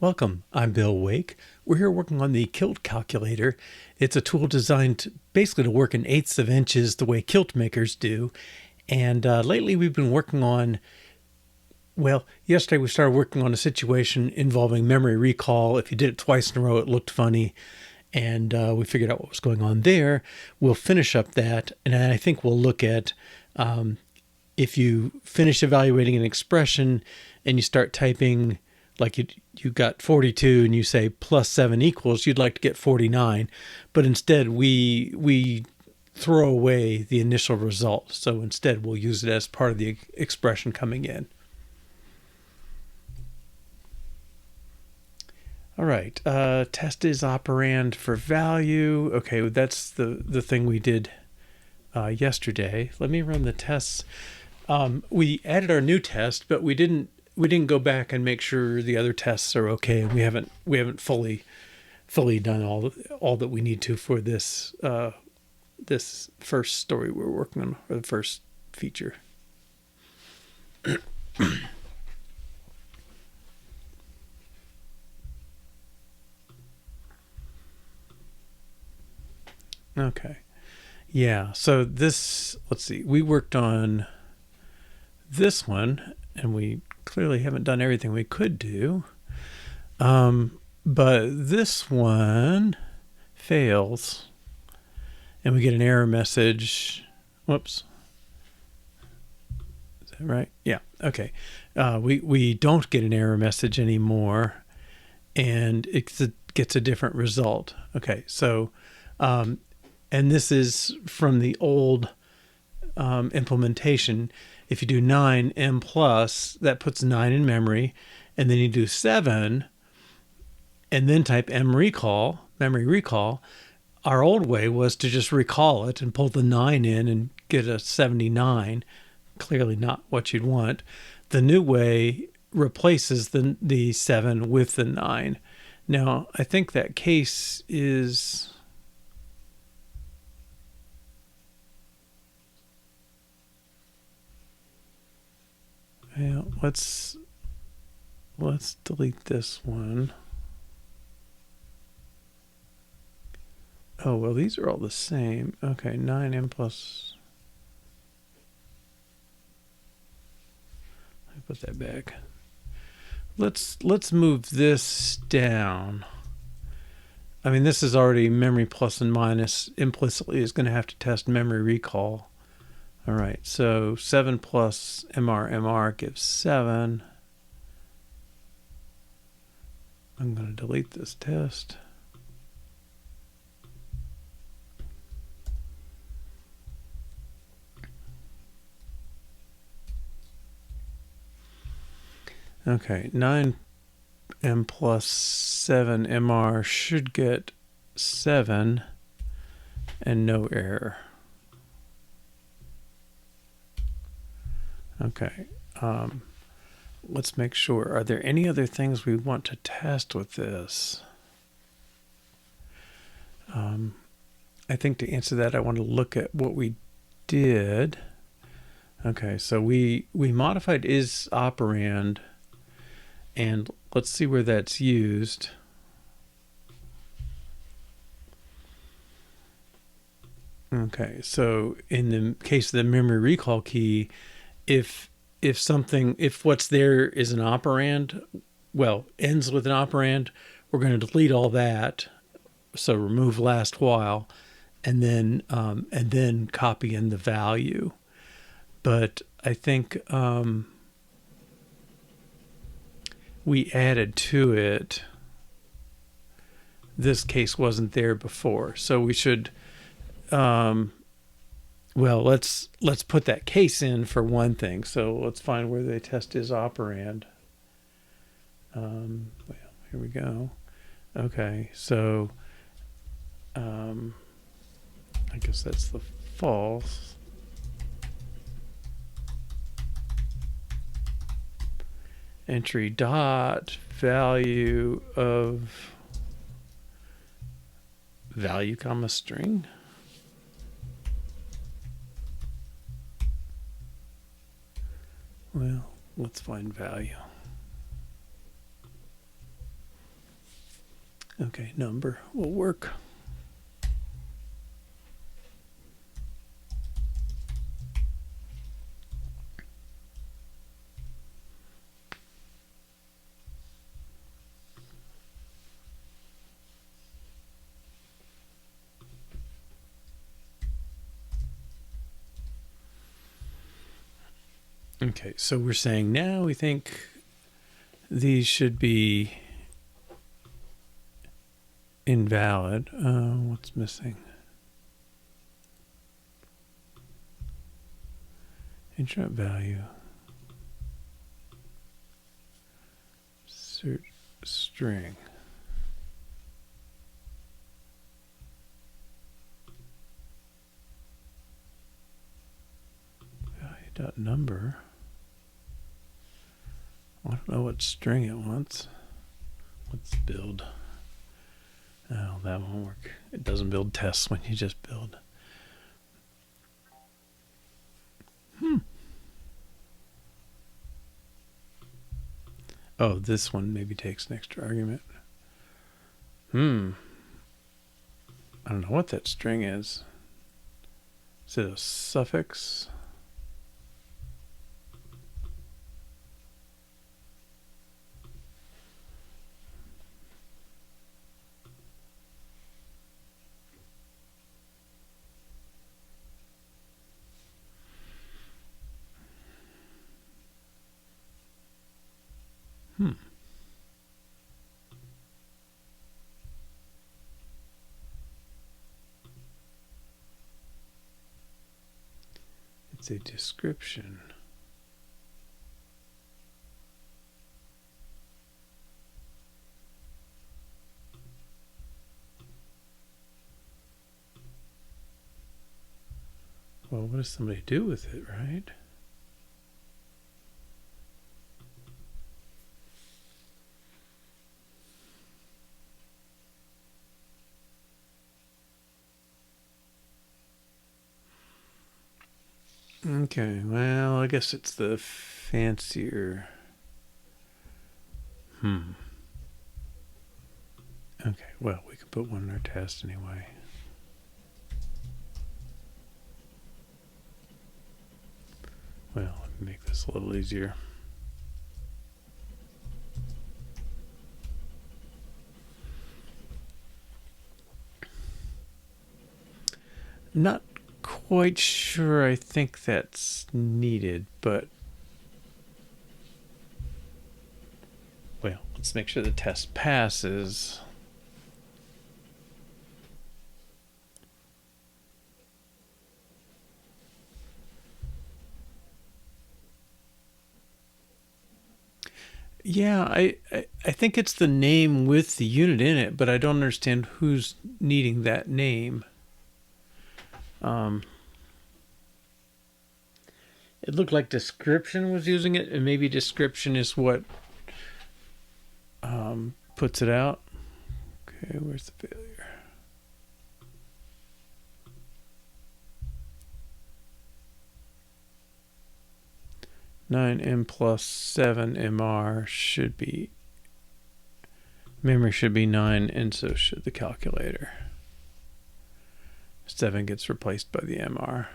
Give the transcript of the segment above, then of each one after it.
Welcome, I'm Bill Wake. We're here working on the Kilt calculator. It's a tool designed basically to work in eighths of inches the way kilt makers do. And lately we've been working on, well, yesterday we started working on a situation involving memory recall. If you did it twice in a row, it looked funny. And we figured out what was going on there. We'll finish up that. And I think we'll look at if you finish evaluating an expression and you start typing, like you got 42 and you say plus 7 equals, you'd like to get 49. But instead, we throw away the initial result. So instead, we'll use it as part of the expression coming in. All right, test isOperand for value. Okay, that's the thing we did yesterday. Let me run the tests. We added our new test, but we didn't go back and make sure the other tests are okay. We haven't fully done all that we need to for this this first story we're working on, or the first feature. Okay. Yeah, so this, let's see, we worked on this one, and we clearly haven't done everything we could do. But this one fails, and we get an error message. Whoops. Is that right? Yeah, okay. We don't get an error message anymore, and it gets a different result. Okay, so and this is from the old implementation. If you do 9 m plus, that puts 9 in memory, and then you do 7, and then type memory recall. Our old way was to just recall it and pull the 9 in and get a 79. Clearly not what you'd want. The new way replaces the 7 with the 9. Now, I think that case is... Yeah, let's delete this one. Oh, well, these are all the same. Okay, 9m plus. Let me put that back. Let's move this down. I mean, this is already memory plus and minus. Implicitly is going to have to test memory recall. All right, so 7 plus MR gives 7. I'm going to delete this test. Okay, 9m plus 7 MR should get 7 and no error. Okay, let's make sure. Are there any other things we want to test with this? I think to answer that, I want to look at what we did. Okay, so we modified isOperand, and let's see where that's used. Okay, so in the case of the memory recall key, if what's there is an operand, well, ends with an operand, we're going to delete all that. So removeLastWhile, and then copy in the value. But I think we added to it. This case wasn't there before, so we should. Well, let's put that case in for one thing. So let's find where they test isOperand. Well, here we go. Okay, so I guess that's the false. Entry dot value of value comma string. Well, let's find value. Okay, number will work. Okay, so we're saying now we think these should be invalid. What's missing? Interrupt value. Search string. Value.number. I don't know what string it wants. Let's build. Oh, that won't work. It doesn't build tests when you just build. Oh, this one maybe takes an extra argument. I don't know what that string is. Is it a suffix? It's a description. Well, what does somebody do with it, right? Okay, well, I guess it's the fancier. Okay, well, we can put one in our test anyway. Well, let me make this a little easier. Not quite sure I think that's needed, but well, let's make sure the test passes. Yeah, I think it's the name with the unit in it, but I don't understand who's needing that name. It looked like description was using it, and maybe description is what puts it out. Okay, where's the failure? (9m plus 7mr) should be, memory should be 9, and so should the calculator. 7 gets replaced by the mr.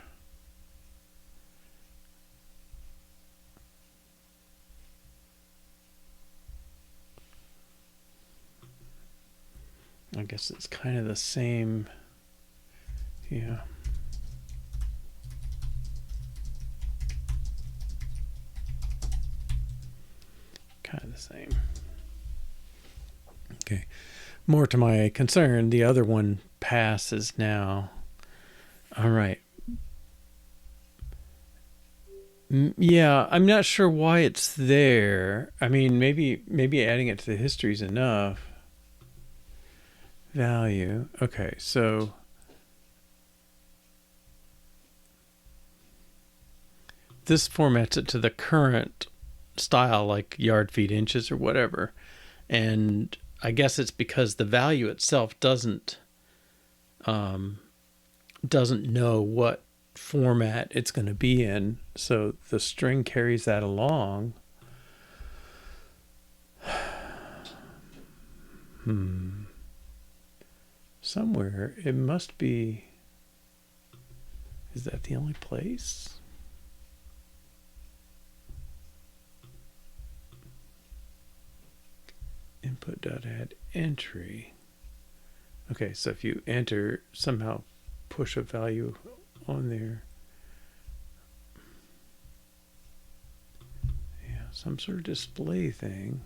I guess it's kind of the same. Yeah. Kind of the same. Okay. More to my concern, the other one passes now. All right. Yeah, I'm not sure why it's there. I mean, maybe adding it to the history is enough. Value. Okay, so this formats it to the current style, like yard, feet, inches, or whatever. And I guess it's because the value itself doesn't know what format it's going to be in, so the string carries that along. somewhere. It must be. Is that the only place? Input.add entry. Okay, so if you enter, somehow push a value on there. Yeah, some sort of display thing.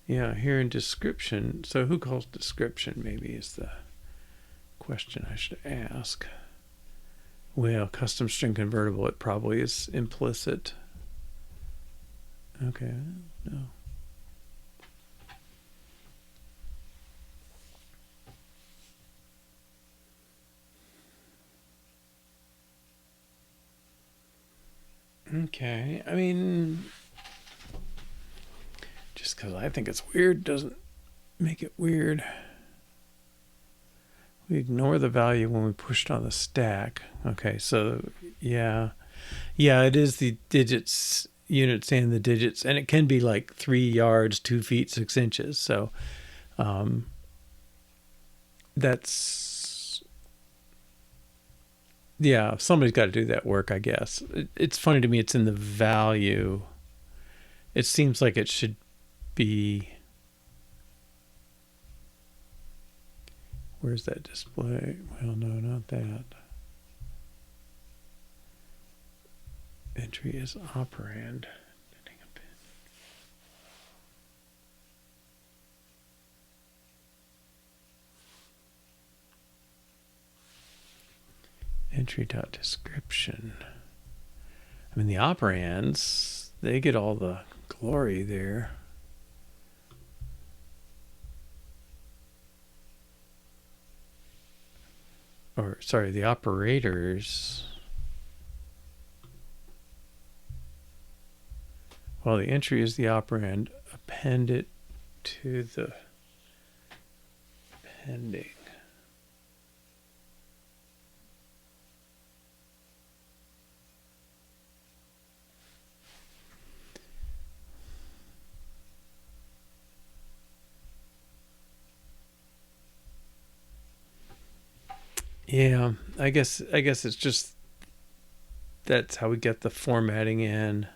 Yeah, here in description. So who calls description maybe is the question I should ask. Well, custom string convertible, it probably is implicit. Okay, no. Okay, I mean, just because I think it's weird doesn't make it weird. We ignore the value when we pushed on the stack. Okay, so yeah, it is the digits, units and the digits, and it can be like 3 yards, 2 feet, 6 inches. So that's, yeah, somebody's got to do that work, I guess. It's funny to me it's in the value. It seems like it should be, where's that display? Well, no, not that. Entry is operand. Entry.description. I mean, the operands, they get all the glory there. Or, sorry, the operators. Well, the entry is the operand. Append it to the pending. Yeah, I guess it's just, that's how we get the formatting in.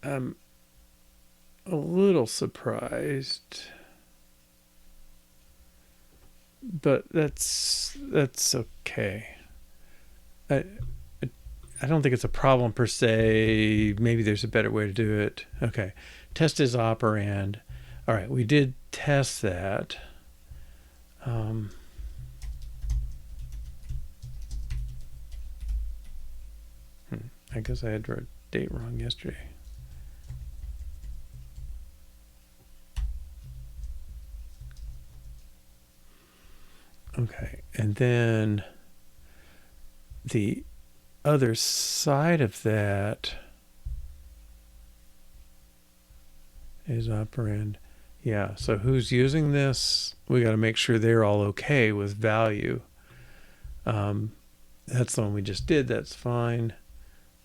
I'm a little surprised, but that's okay. I don't think it's a problem per se. Maybe there's a better way to do it. Okay, test is operand. All right, we did test that. I guess I had the date wrong yesterday. Okay, and then the other side of that is operand. Yeah, so who's using this? We got to make sure they're all okay with value. That's the one we just did. That's fine.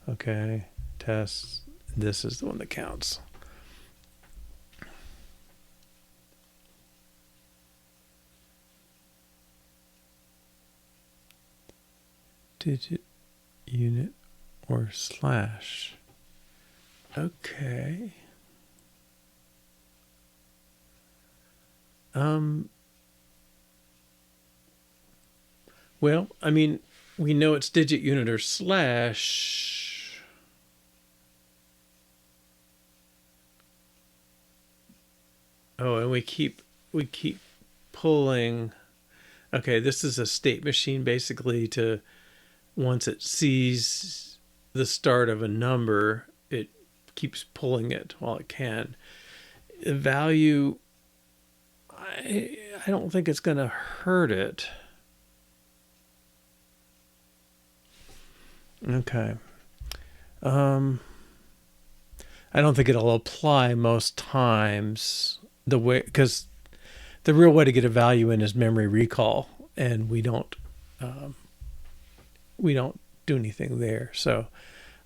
Okay, tests. This is the one that counts. Digit, unit, or slash. Okay. Well, I mean, we know it's digit, unit, or slash. Oh, and we keep pulling. Okay, this is a state machine basically to, once it sees the start of a number, it keeps pulling it while it can. The value, I don't think it's going to hurt it. Okay. I don't think it'll apply most times the way, because the real way to get a value in is memory recall, and we don't do anything there. So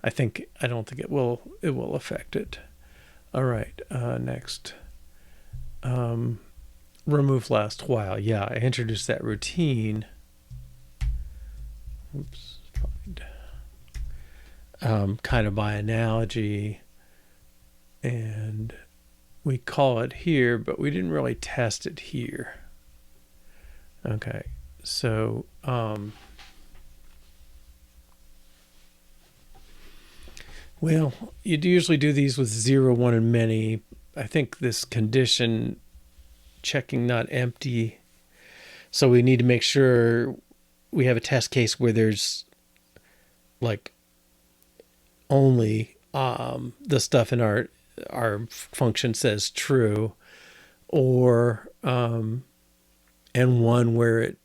I don't think it will affect it. All right, next. Remove last while. Yeah, I introduced that routine. Oops, kind of by analogy, and we call it here, but we didn't really test it here. Okay, so well, you'd usually do these with 0, 1, and many. I think this condition checking not empty, so we need to make sure we have a test case where there's like only the stuff in our function says true, or and one where it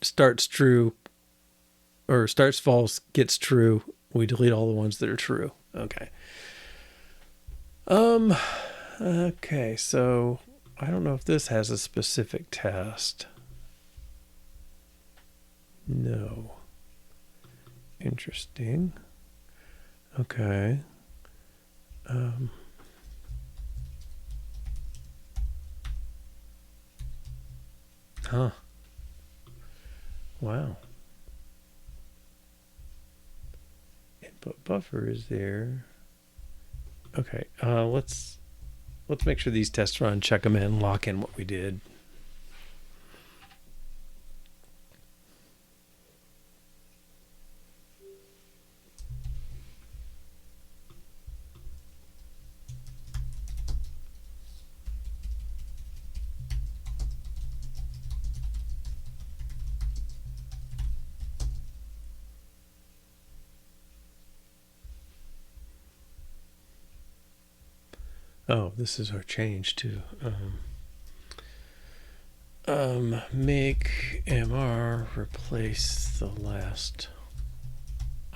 starts true or starts false, gets true. We delete all the ones that are true. Okay. Okay, so I don't know if this has a specific test. No. Interesting. Okay. Huh. Wow. Input buffer is there. Okay. Let's make sure these tests run, check them in, lock in what we did. Oh, this is our change too. Make MR replace the last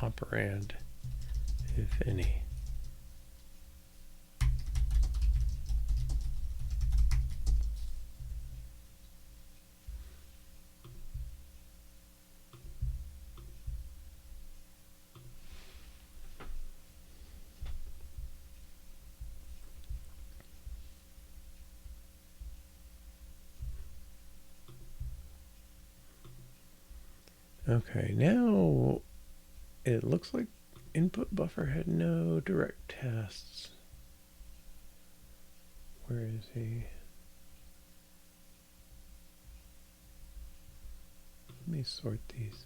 operand, if any. Okay, now it looks like input buffer had no direct tests. Where is he? Let me sort these.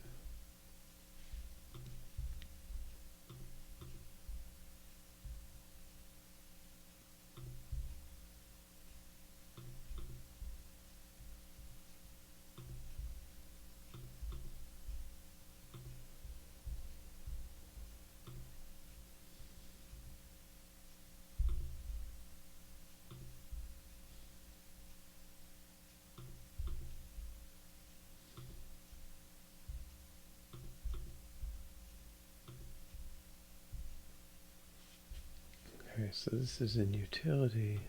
Okay, so this is in utility.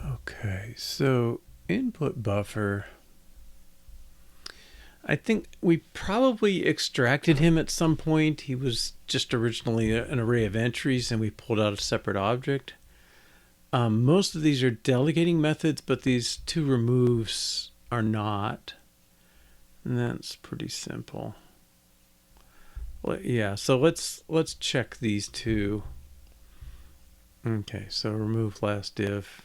Okay, so input buffer, I think we probably extracted him at some point. He was just originally an array of entries and we pulled out a separate object. Most of these are delegating methods, but these two removes are not. And that's pretty simple. Well, yeah, so let's check these two. Okay, so remove last if.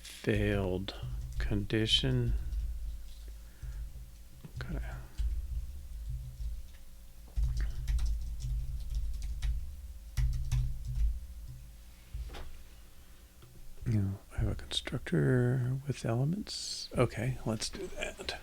Failed condition. Okay. I have a Constructor with elements. Okay, let's do that.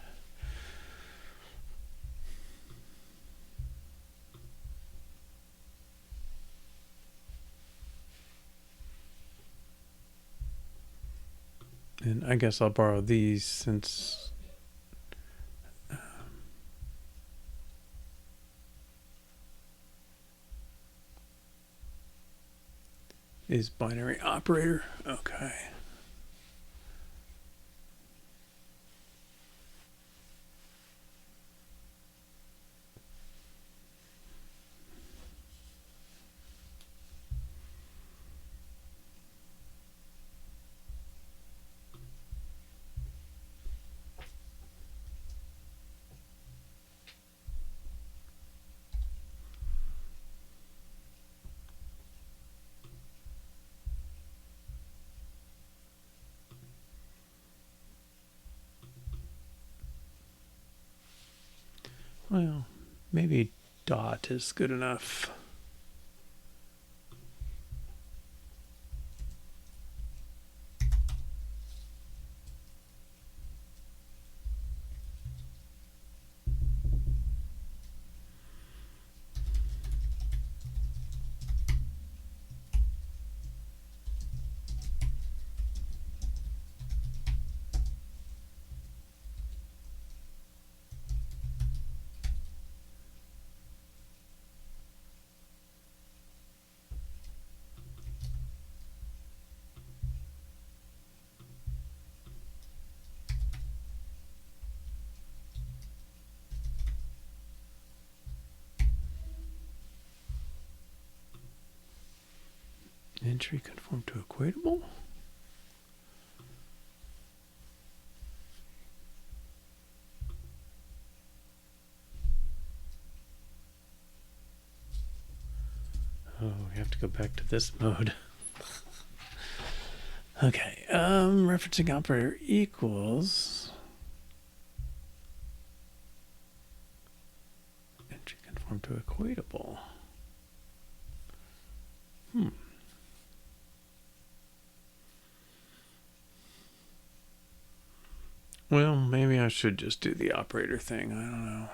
And I guess I'll borrow these since is binary operator. Okay. Well, maybe dot is good enough. Entry conform to equatable. Oh, we have to go back to this mode. Okay, referencing operator equals entry conform to equatable. Well, maybe I should just do the operator thing. I don't know.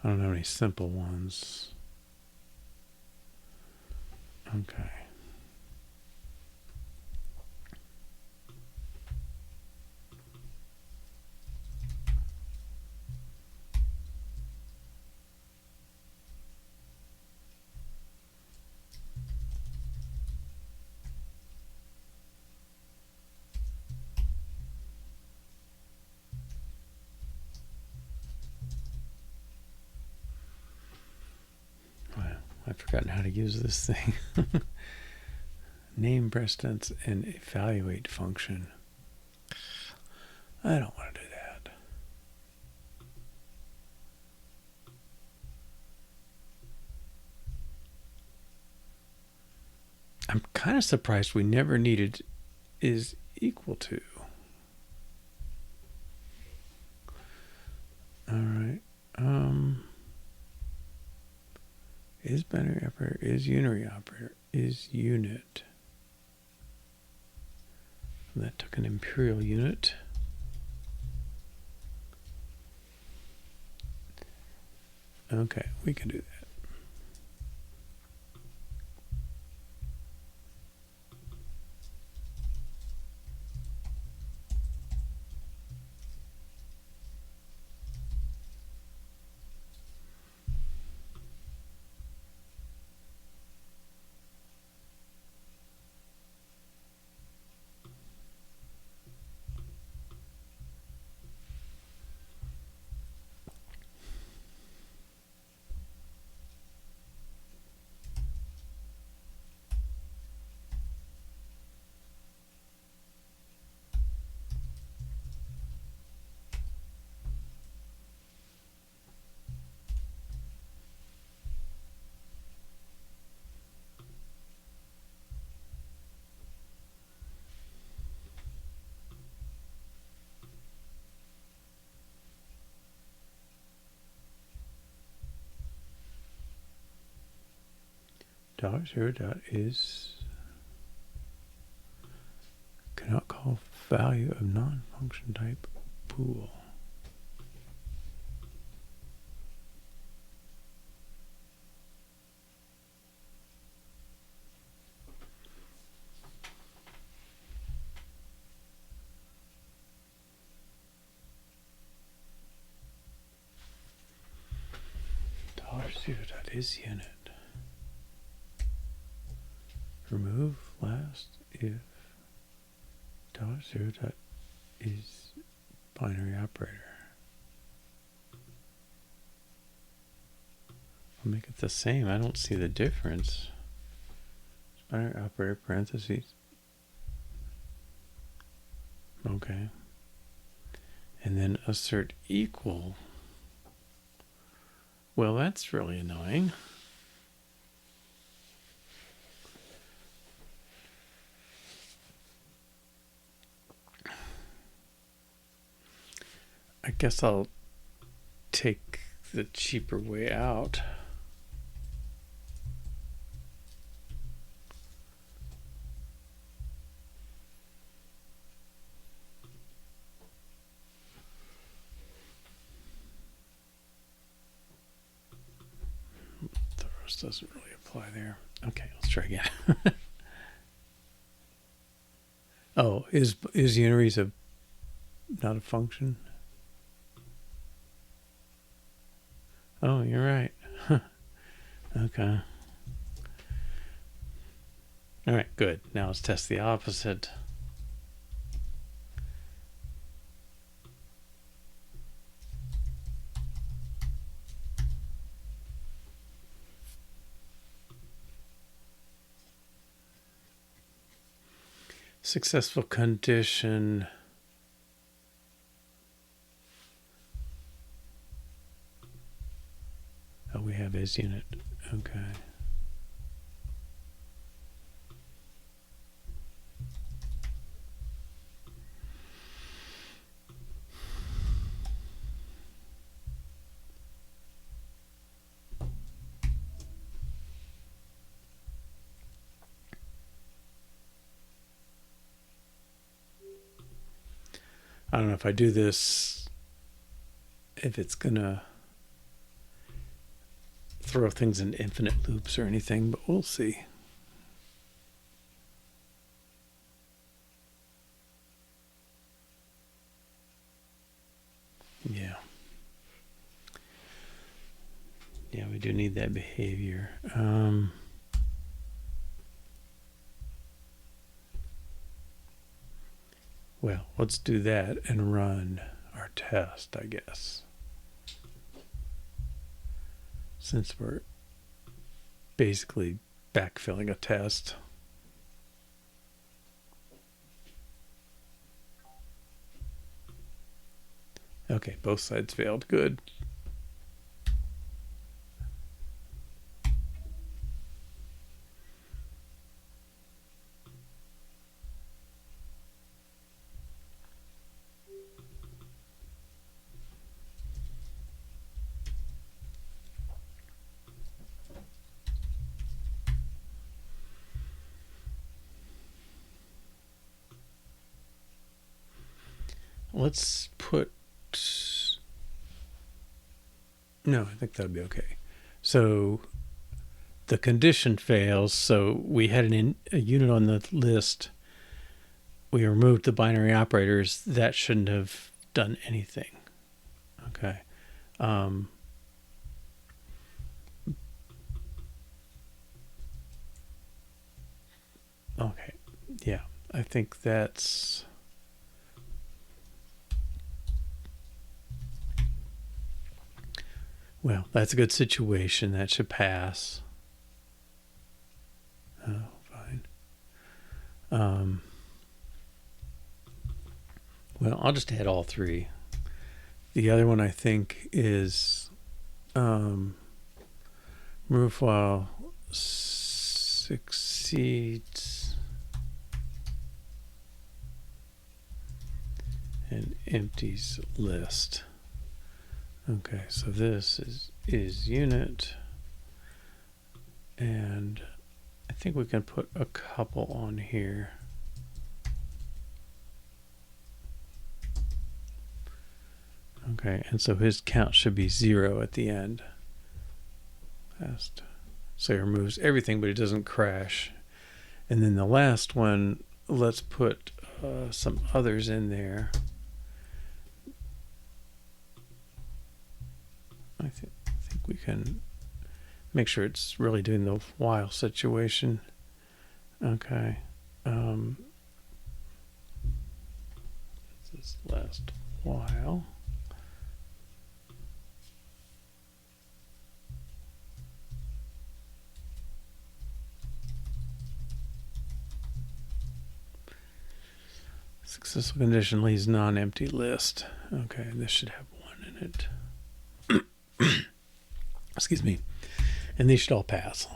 I don't have any simple ones. Okay. I've forgotten how to use this thing. Name precedence and evaluate function. I don't want to do that. I'm kind of surprised we never needed is equal to. All right. Is binary operator, is unary operator, is unit. That took an imperial unit. Okay, we can do that. $0 cannot call value of non-function type pool. $0.isUnit. Remove last if $0.is binary operator. I'll make it the same. I don't see the difference. Binary operator parentheses. Okay. And then assert equal. Well, that's really annoying. I guess I'll take the cheaper way out. The rest doesn't really apply there. Okay, let's try again. Oh, is unities not a function? Oh, you're right. Okay. All right, good. Now let's test the opposite. Successful condition. Oh, we have isUnit. Okay. I don't know if I do this, if it's gonna throw things in infinite loops or anything, but we'll see. Yeah. Yeah, we do need that behavior. Well, let's do that and run our test, I guess. Since we're basically backfilling a test. Okay, both sides failed. Good. Let's put, no, I think that'll be okay. So the condition fails. So we had a unit on the list. We removed the binary operators. That shouldn't have done anything. Okay. Okay. Yeah, I think that's, well, that's a good situation. That should pass. Oh, fine. Well, I'll just add all three. The other one I think is removeWhile succeeds and empties list. Okay, so this is unit, and think we can put a couple on here. Okay, and so his count should be 0 at the end. So he removes everything, but it doesn't crash. And then the last one, let's put some others in there. I think we can make sure it's really doing the while situation. Okay. This is last while. Successful condition leaves non-empty list. Okay, this should have 1 in it. Excuse me. And these should all pass.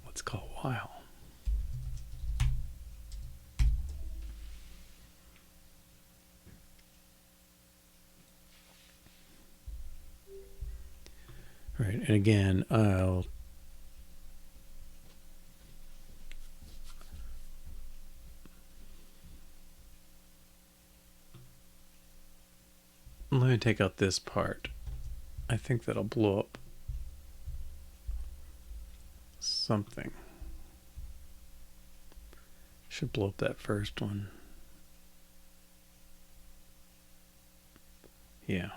Let's call while. Right, and again, let me take out this part. I think that'll blow up something. Should blow up that first one. Yeah.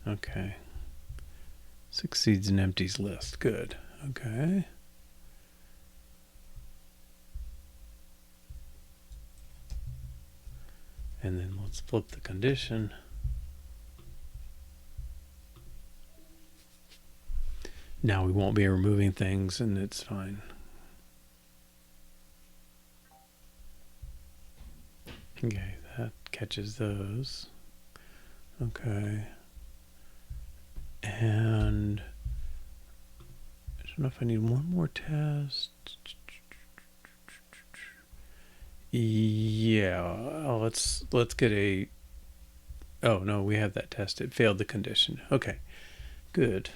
Okay. Succeeds and empties list. Good. Okay. And then let's flip the condition. Now we won't be removing things and it's fine. Okay, that catches those. Okay. And I don't know if I need one more test. Yeah, let's get a, oh no, we have that test. It failed the condition. Okay, good.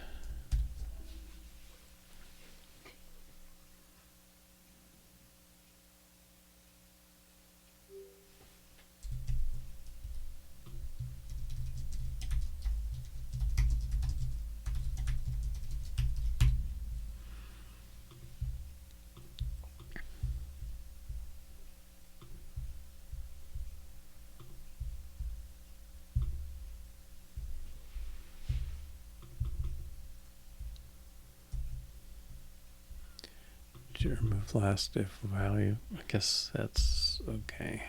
Remove last if value. I guess that's okay.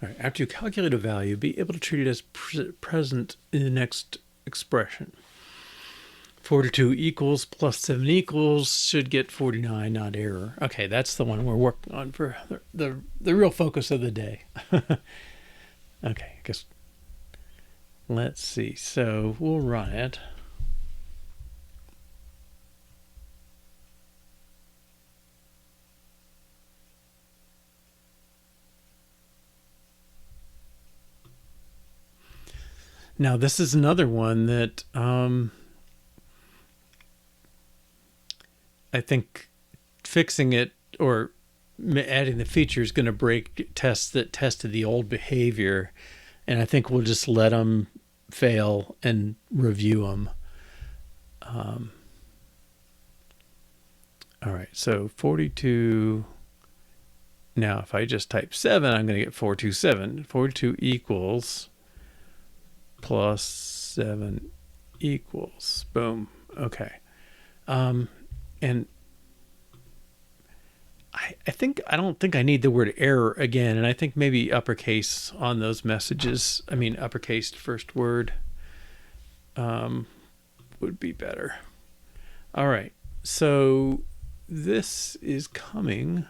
All right, after you calculate a value, be able to treat it as present in the next expression. 42 equals plus 7 equals should get 49, not error. Okay, that's the one we're working on for the real focus of the day. Okay, I guess. Let's see, so we'll run it. Now this is another one that I think fixing it or adding the feature is going to break tests that tested the old behavior. And I think we'll just let them fail and review them. All right, so 42. Now, if I just type 7, I'm going to get 427. 42 equals plus 7 equals. Boom. Okay. And I don't think I need the word error again, and I think maybe uppercase on those messages. I mean, uppercase first word would be better. All right, so this is coming.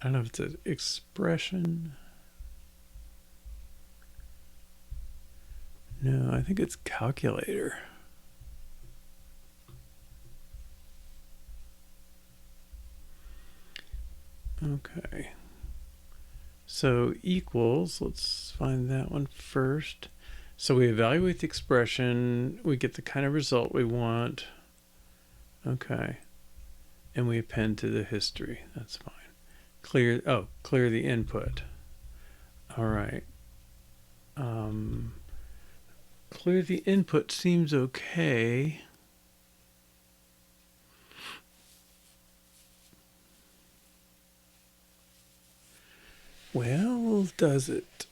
I don't know if it's an expression. No, I think it's calculator. Okay. So equals, let's find that one first. So we evaluate the expression, we get the kind of result we want. Okay. And we append to the history. That's fine. Clear the input. All right. Clear the input seems okay. Well, does it?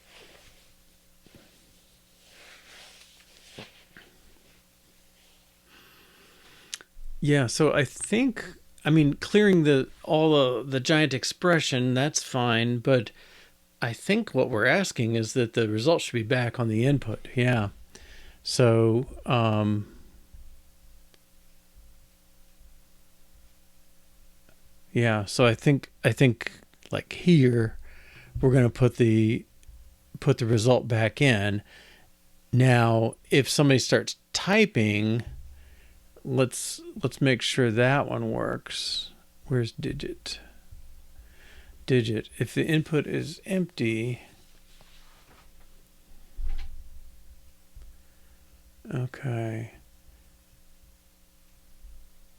Yeah, so I think, I mean, clearing all the giant expression, that's fine, but I think what we're asking is that the result should be back on the input. Yeah. So, yeah, so I think like here, we're going to put the result back in. Now, if somebody starts typing, let's make sure that one works. Where's digit? Digit. If the input is empty, okay.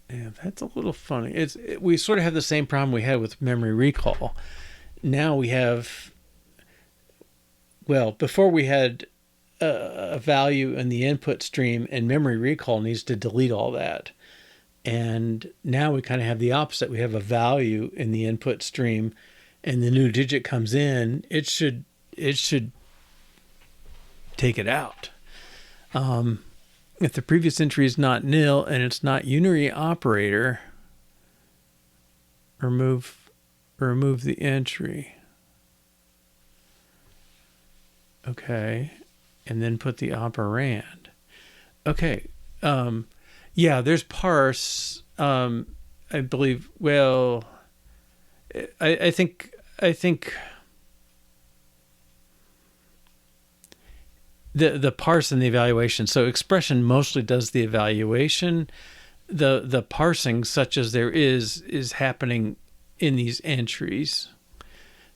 Yeah, that's a little funny. We sort of have the same problem we had with memory recall. Now we have, well, before we had a value in the input stream, and memory recall needs to delete all that. And now we kind of have the opposite. We have a value in the input stream, and the new digit comes in. It should take it out. If the previous entry is not nil and it's not unary operator, remove the entry. Okay. And then put the operand. Okay. Yeah, there's parse. I believe, well, I think the parse and the evaluation. So expression mostly does the evaluation. The parsing, such as there is happening in these entries.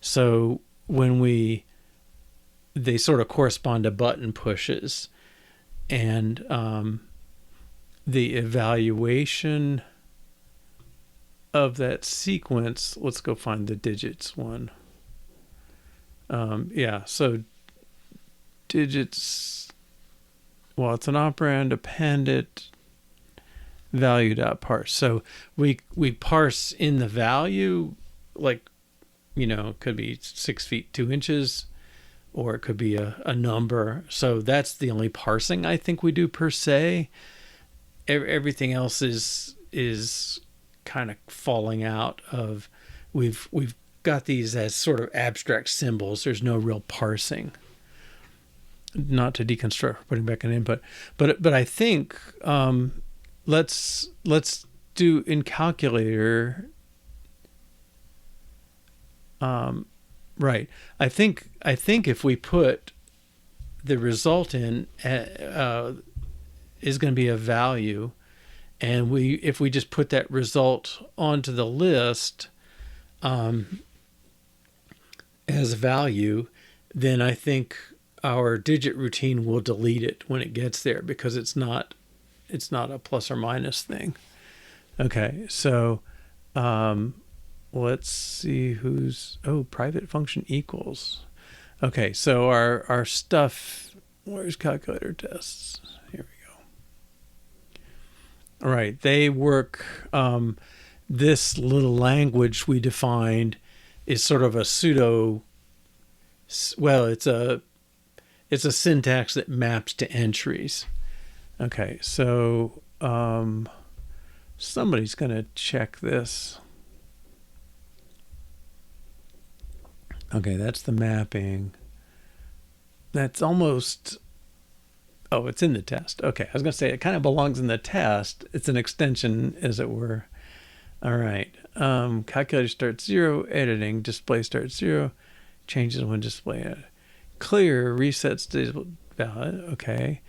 So when they sort of correspond to button pushes, and the evaluation of that sequence, let's go find the digits one. Yeah, so digits, well, it's an operand, append it, value.parse. So we parse in the value, like, it could be 6 feet 2 inches, or it could be a number. So that's the only parsing I think we do per se. Everything else is kind of falling out of, we've got these as sort of abstract symbols. There's no real parsing. Not to deconstruct, putting back an input, but I think let's do in calculator. Right. I think if we put the result in, is going to be a value, and if we just put that result onto the list as a value, then I think our digit routine will delete it when it gets there, because it's not a plus or minus thing. Okay, so let's see private function equals. Okay, so our stuff, where's calculator tests? Here we go. All right, they work, this little language we defined is sort of a pseudo, well, it's a syntax that maps to entries. Okay, so somebody's going to check this. Okay, that's the mapping. That's almost, it's in the test. Okay, I was going to say it kind of belongs in the test. It's an extension, as it were. All right. calculator starts 0, editing, display starts 0, changes when display edit. Clear resets the value. Okay.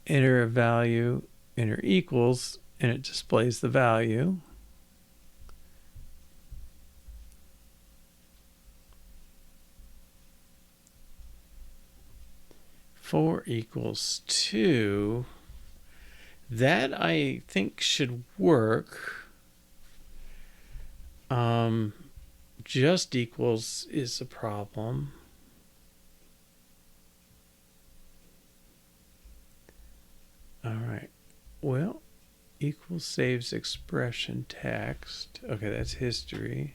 Enter a value, enter equals, and it displays the value. Four equals 2. That I think should work. Just equals is a problem. All right. Well, equals saves expression text. Okay, that's history.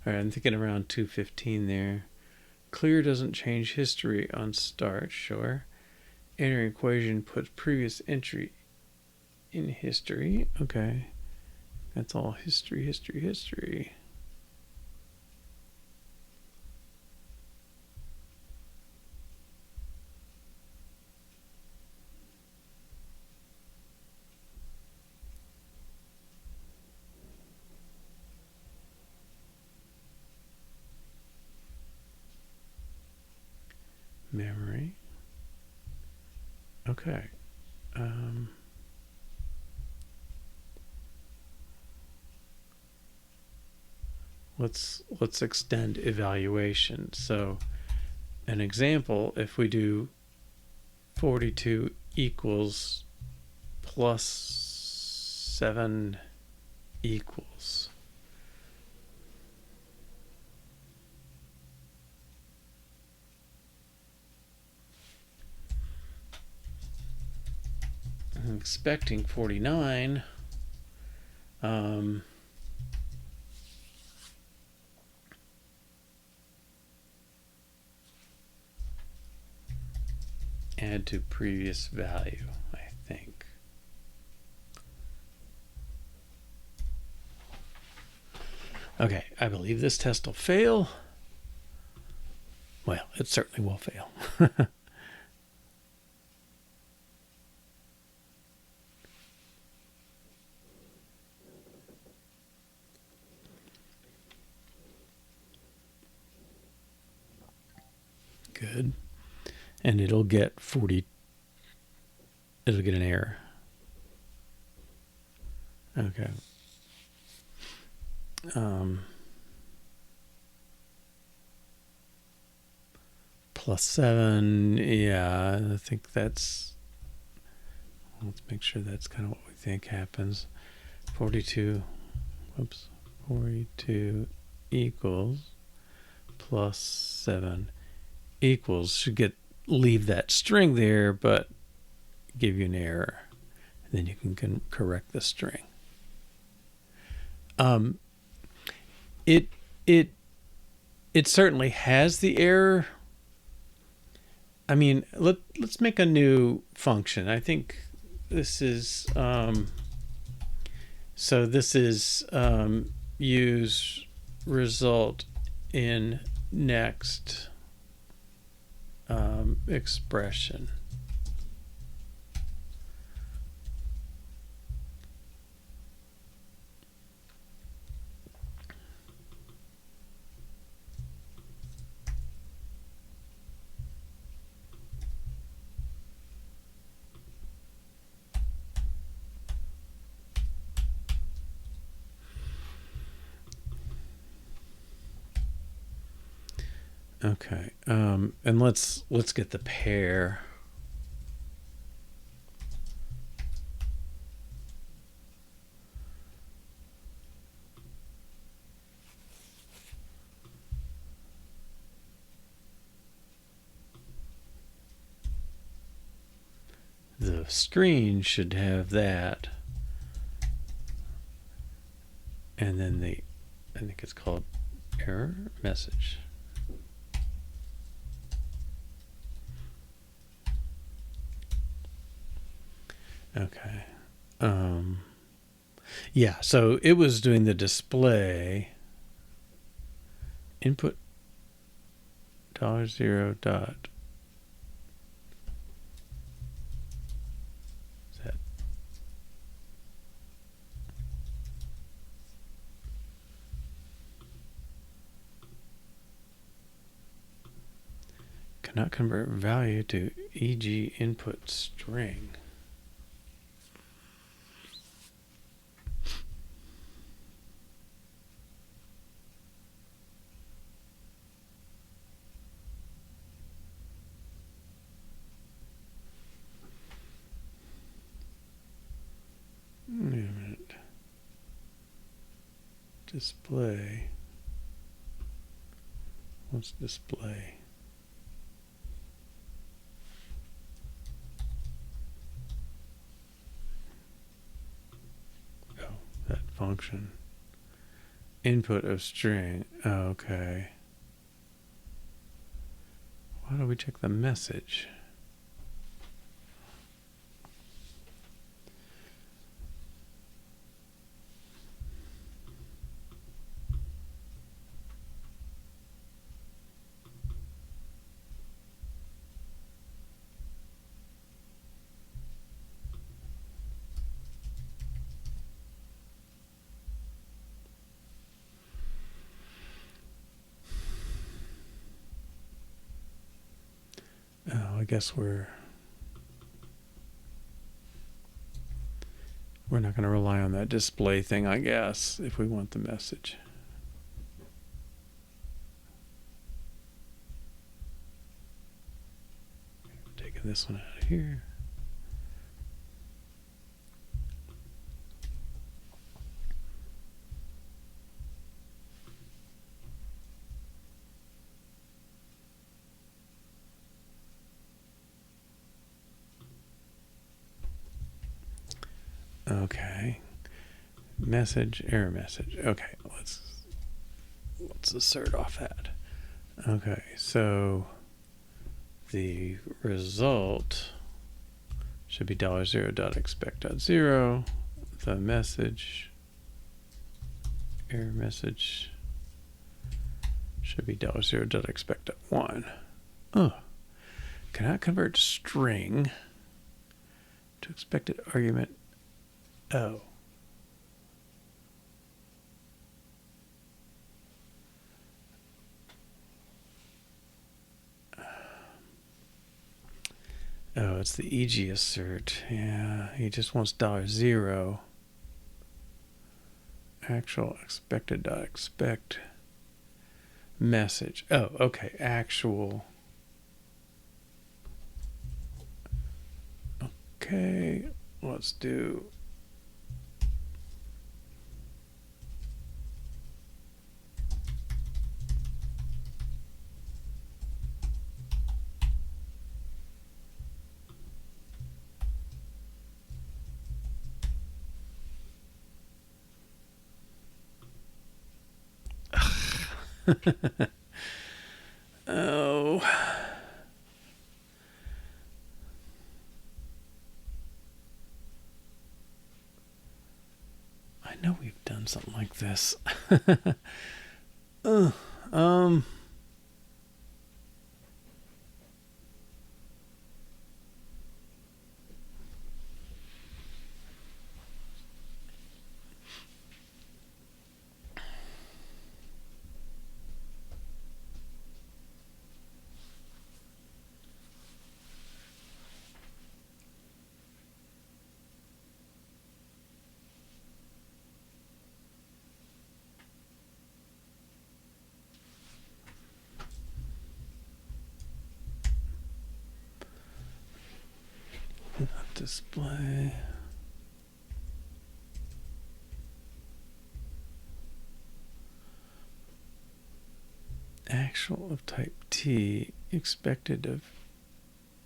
All right, I'm thinking around 215 there. Clear doesn't change history on start, sure. Enter equation puts previous entry in history. Okay. That's all history, history, history. Memory. Okay. Let's extend evaluation. So an example, if we do 42 equals plus 7 equals. I'm expecting 49. Add to previous value, I think. Okay, I believe this test will fail. Well, it certainly will fail. Good. And it'll get 40. It'll get an error. Okay. Plus 7. Yeah, I think that's. Let's make sure that's kind of what we think happens. 42. Whoops. 42 equals plus 7 equals should leave that string there, but give you an error. And then you can correct the string. It certainly has the error. I mean, let's make a new function. I think this is so this is use result in next expression. Okay, and let's get the pair. The screen should have that, and then I think it's called error message. Okay. Yeah, so it was doing the display input $0 dot Cannot convert value to e.g. input string. Wait a minute. Display. What's display? Oh, that function. Input of string. Okay. Why don't we check the message? Oh, I guess we're not going to rely on that display thing, I guess, if we want the message. Taking this one out of here. Okay. Message, error message. Okay, let's assert off that. Okay, so the result should be $0.expect.0. The message, error message, should be $0.expect.1. Oh, cannot convert string to expected argument. Oh. Oh, it's the EG assert. Yeah, he just wants $0. Actual expected.expect message. Oh, okay. Actual. Okay, let's do. Oh. I know we've done something like this. Display. Actual of type T, expected of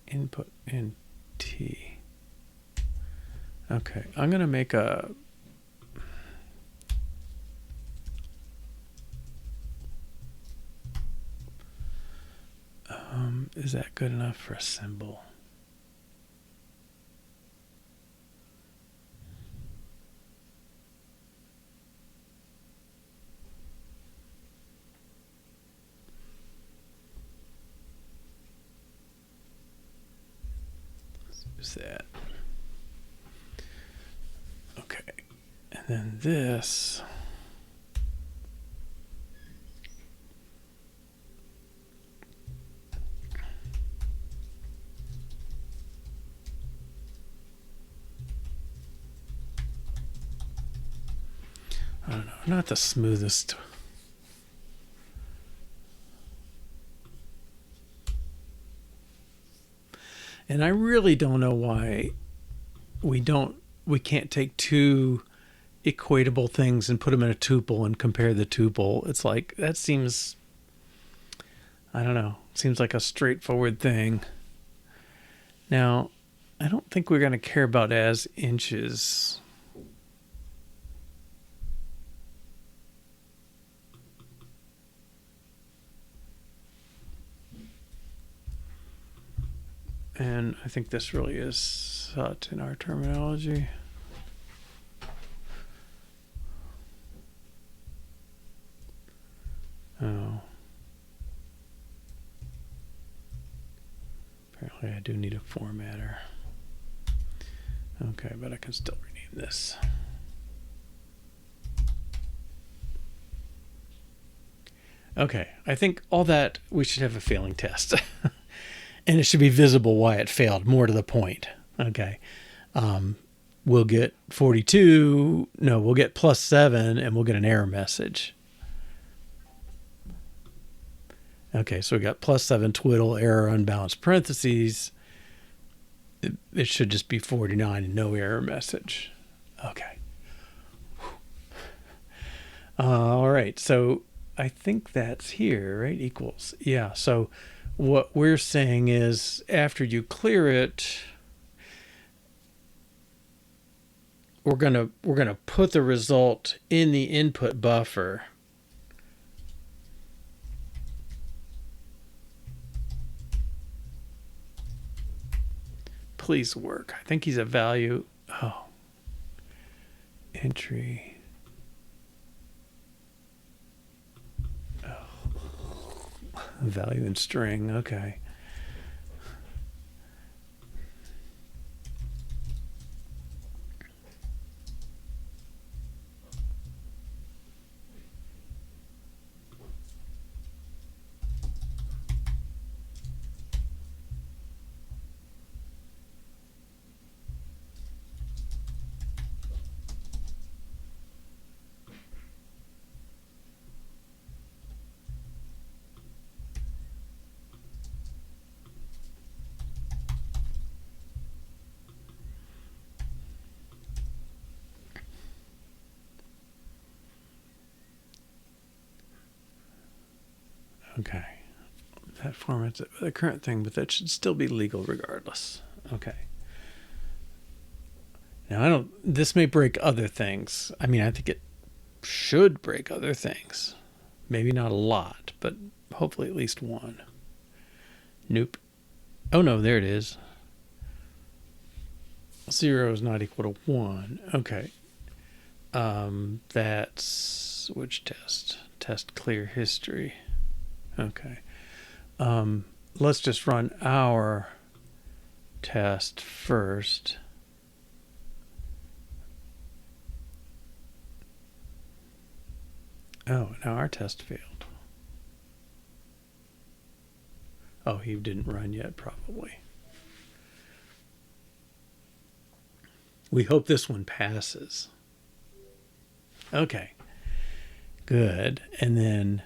input in T. Okay, I'm going to make a is that good enough for a symbol? Let's use that. Okay, and then this. don't know, not the smoothest. And I really don't know why we can't take two equatable things and put them in a tuple and compare the tuple. It's like, that seems, I don't know, seems like a straightforward thing. Now, I don't think we're going to care about as inches. And I think this really is sut in our terminology. Oh. Apparently I do need a formatter. Okay, but I can still rename this. Okay, I think all that, we should have a failing test. And it should be visible why it failed, more to the point. Okay. We'll get 42. No, we'll get +7 and we'll get an error message. Okay, so we got +7 twiddle, error, unbalanced parentheses. It should just be 49 and no error message. Okay. All right, so I think that's here, right? Equals. Yeah, so what we're saying is after you clear it, we're gonna put the result in the input buffer. Please work. I think he's a value. Oh. Entry. Oh. Value in string. Okay. Okay. That format's the current thing, but that should still be legal regardless. Okay. Now, this may break other things. I mean, I think it should break other things. Maybe not a lot, but hopefully at least one. Nope. Oh no, there it is. 0 is not equal to 1. Okay. That's which test? Test clear history. Okay. Let's just run our test first. Oh, now our test failed. Oh, he didn't run yet, probably. We hope this one passes. Okay. Good. And then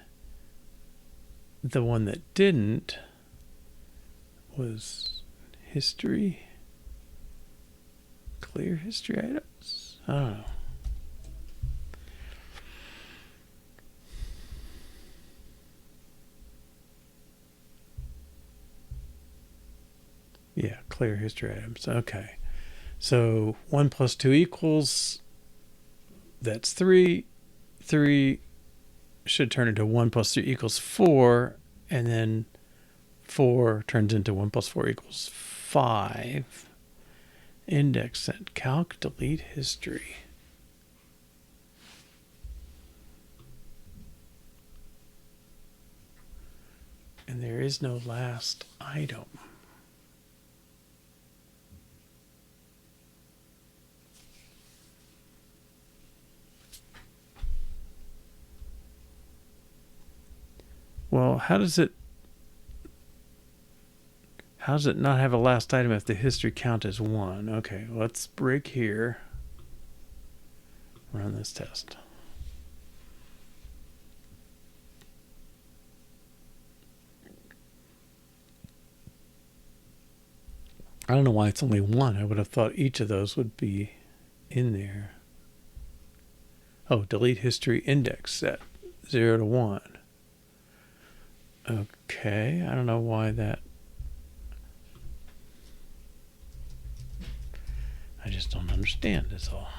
the one that didn't was history. Clear history items. Oh. Yeah, clear history items. Okay. So 1 plus 2 equals, that's 3. 3 should turn into 1 plus 3 equals 4. And then 4 turns into 1 plus 4 equals 5. Index set calc delete history. And there is no last item. Well, how does it not have a last item if the history count is 1? Okay, let's break here. Run this test. I don't know why it's only one. I would have thought each of those would be in there. Oh, delete history index set 0 to 1. Okay, I don't know why that. I just don't understand, is all.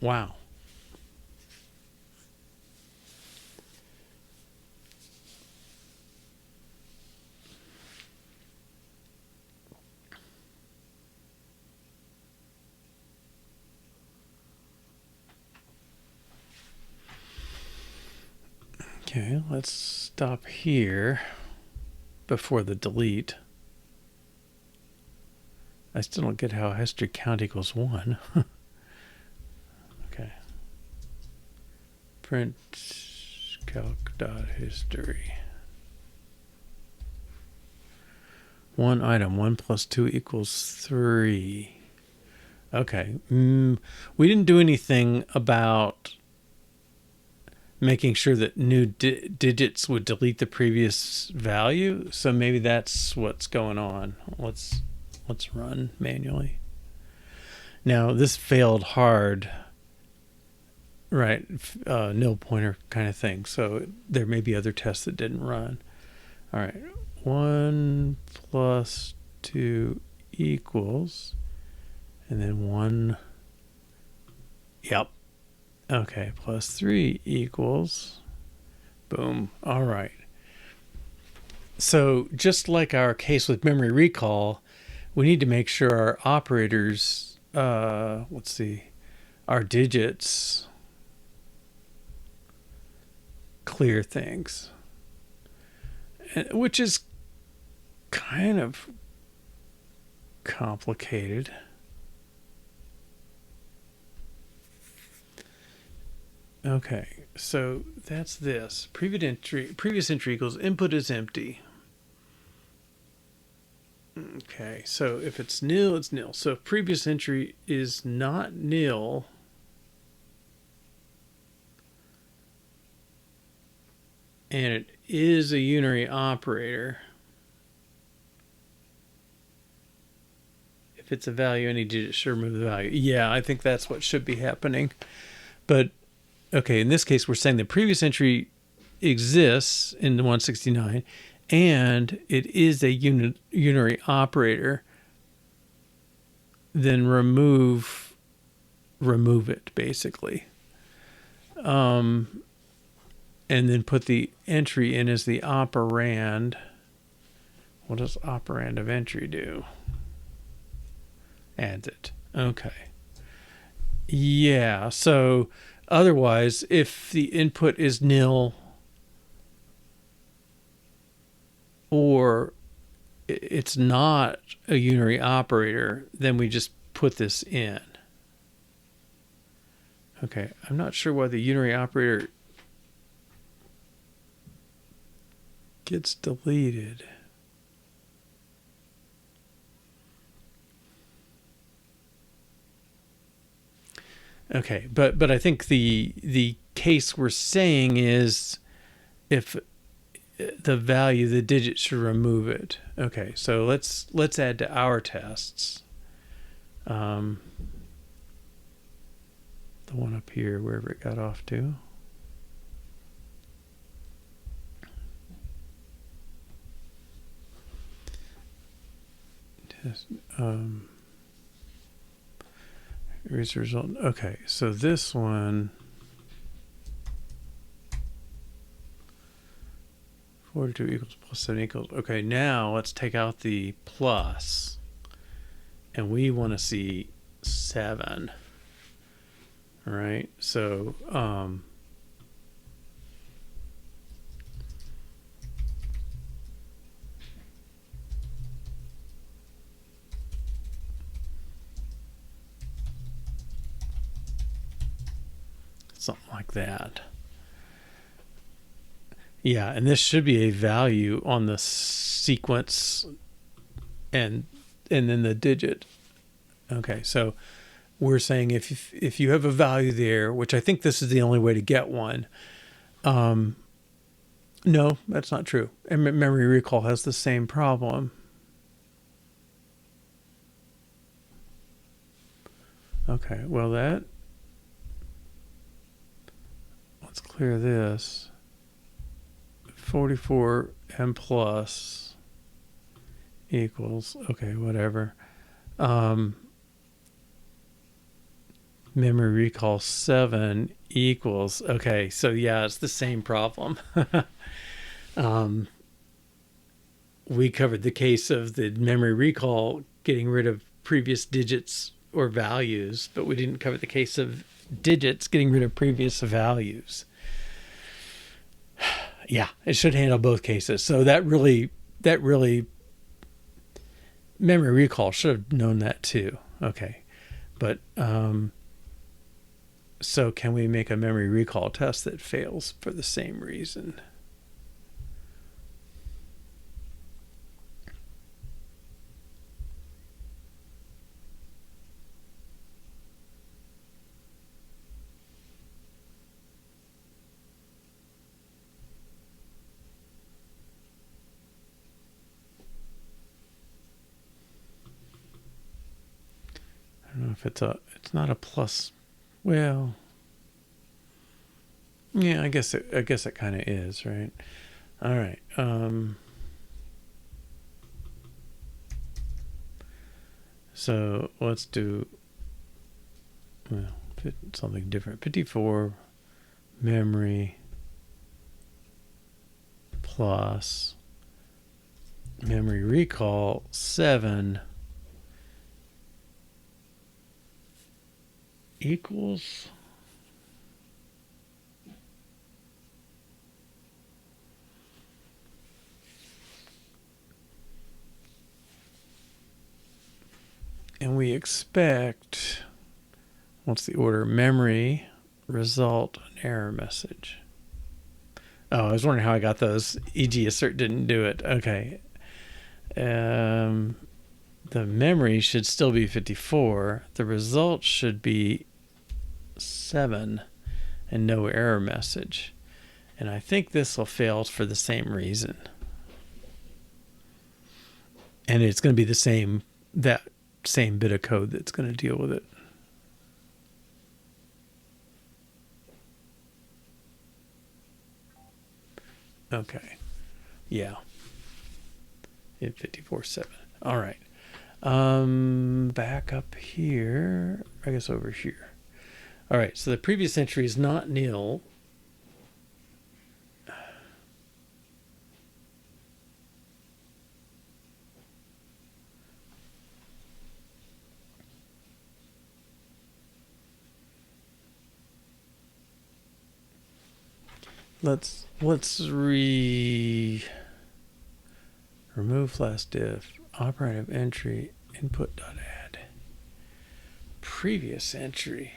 Wow. Okay, let's stop here before the delete. I still don't get how history count equals 1. Okay. Print calc.history. 1 item, 1 plus 2 equals 3. Okay. We didn't do anything about making sure that new digits would delete the previous value. So maybe that's what's going on. Let's run manually. Now this failed hard, right? Nil pointer kind of thing. So there may be other tests that didn't run. All right. 1 plus 2 equals, and then 1. Yep. Okay, plus 3 equals, boom. All right. So just like our case with memory recall, we need to make sure our operators, let's see, our digits clear things, which is kind of complicated. Okay, so that's this. Previous entry equals input is empty. Okay, so if it's nil, it's nil. So if previous entry is not nil, and it is a unary operator, if it's a value, any digit should remove the value. Yeah, I think that's what should be happening. But okay, in this case, we're saying the previous entry exists in the 169, and it is a unary operator. Then remove it, basically. And then put the entry in as the operand. What does operand of entry do? Adds it. Okay. Yeah, so otherwise, if the input is nil or it's not a unary operator, then we just put this in. Okay, I'm not sure why the unary operator gets deleted. Okay, but I think the case we're saying is if the value, the digit should remove it. Okay, so let's add to our tests. The one up here, wherever it got off to. Test, here's the result. Okay, so this one, 42 equals plus 7 equals. Okay, now let's take out the plus, and we want to see 7. All right, so something like that. Yeah, and this should be a value on the sequence and then the digit. Okay, so we're saying if you have a value there, which I think this is the only way to get one, No, that's not true. And memory recall has the same problem. Okay, well let's clear this. 44 m plus equals, okay, whatever. Memory recall 7 equals, okay, so yeah, it's the same problem. We covered the case of the memory recall getting rid of previous digits or values, but we didn't cover the case of digits getting rid of previous values. Yeah, it should handle both cases. So that really memory recall should have known that too. Okay, but so can we make a memory recall test that fails for the same reason? I don't know if it's not a plus. Well, yeah, I guess it kind of is, right? All right. So let's do something different. 54 memory plus memory recall 7 equals and we expect, what's the order? Memory result an error message. Oh, I was wondering how I got those. E.g. assert didn't do it. Okay. The memory should still be 54. The result should be 7 and no error message. And I think this will fail for the same reason. And it's going to be the same, that same bit of code that's going to deal with it. Okay. Yeah. Hit 54.7. All right. Back up here. I guess over here. All right. So the previous entry is not nil. Let's remove last if operand of entry input.add previous entry.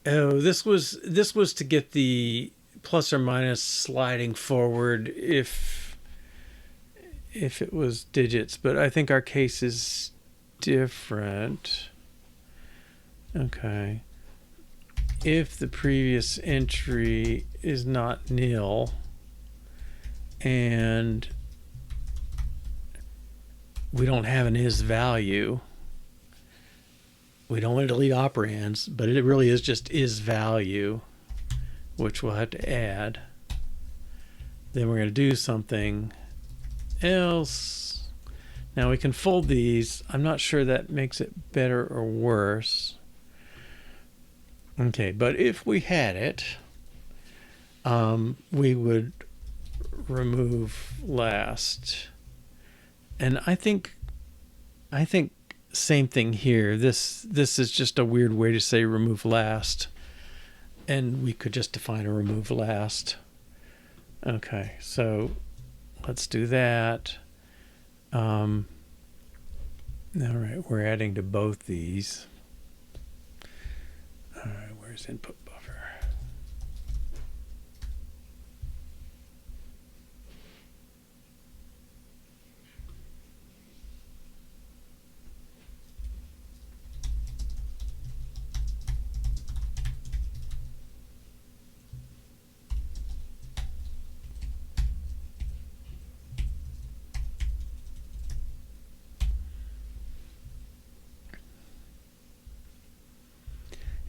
Oh, this was to get the plus or minus sliding forward if it was digits, but I think our case is different. Okay. If the previous entry is not nil and we don't have an is value, we don't want to delete operands, but it really is just is value, which we'll have to add. Then we're going to do something else. Now we can fold these. I'm not sure that makes it better or worse. Okay, but if we had it, we would remove last. And I think same thing here. This is just a weird way to say remove last. And we could just define a remove last. Okay, so let's do that. All right, we're adding to both these. All right, where's input buffer?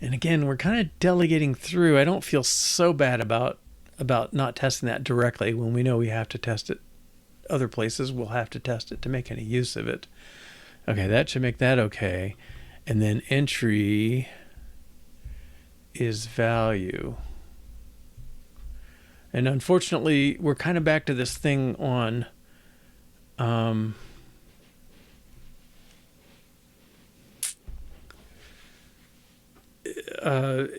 And again, we're kind of delegating through. I don't feel so bad about not testing that directly when we know we have to test it other places. We'll have to test it to make any use of it. Okay, that should make that okay. And then entry is value. And unfortunately, we're kind of back to this thing on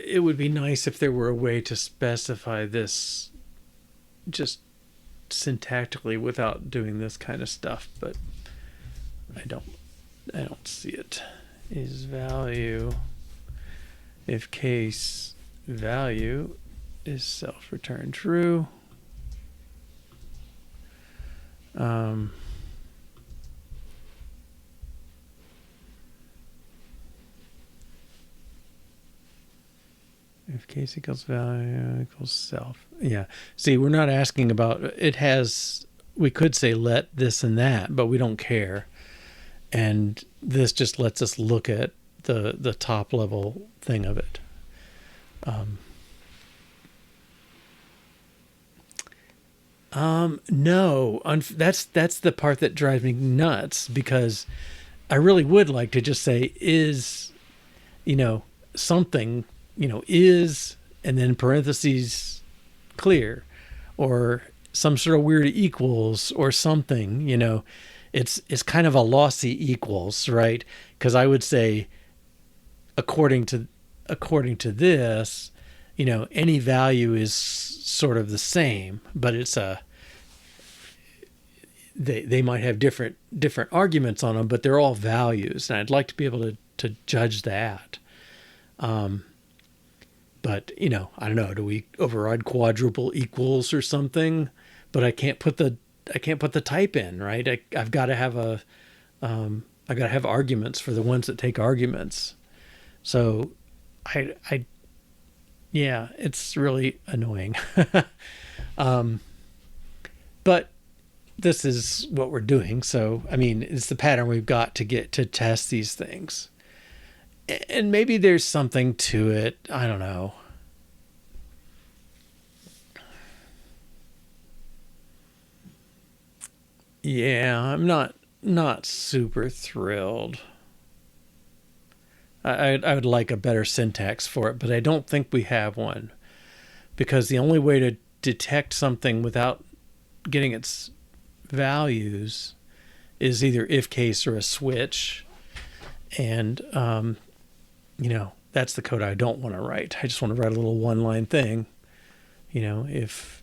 it would be nice if there were a way to specify this just syntactically without doing this kind of stuff, but I don't see it. Is value if case value is self return true. If case equals value equals self. Yeah. See, we're not asking about it. We could say let this and that, but we don't care. And this just lets us look at the top level thing of it. No, that's the part that drives me nuts, because I really would like to just say is, something, is, and then parentheses clear, or some sort of weird equals or something, it's kind of a lossy equals, right? Because I would say, according to this, any value is sort of the same, but it's they might have different arguments on them, but they're all values, and I'd like to be able to judge that. But I don't know. Do we override quadruple equals or something? But I can't put the type in, right? I've got to have I've got to have arguments for the ones that take arguments. So yeah, it's really annoying. But this is what we're doing. So, it's the pattern we've got to get to test these things. And maybe there's something to it. I don't know. Yeah, I'm not super thrilled. I would like a better syntax for it, but I don't think we have one, because the only way to detect something without getting its values is either if case or a switch. And that's the code I don't want to write. I just want to write a little one-line thing. If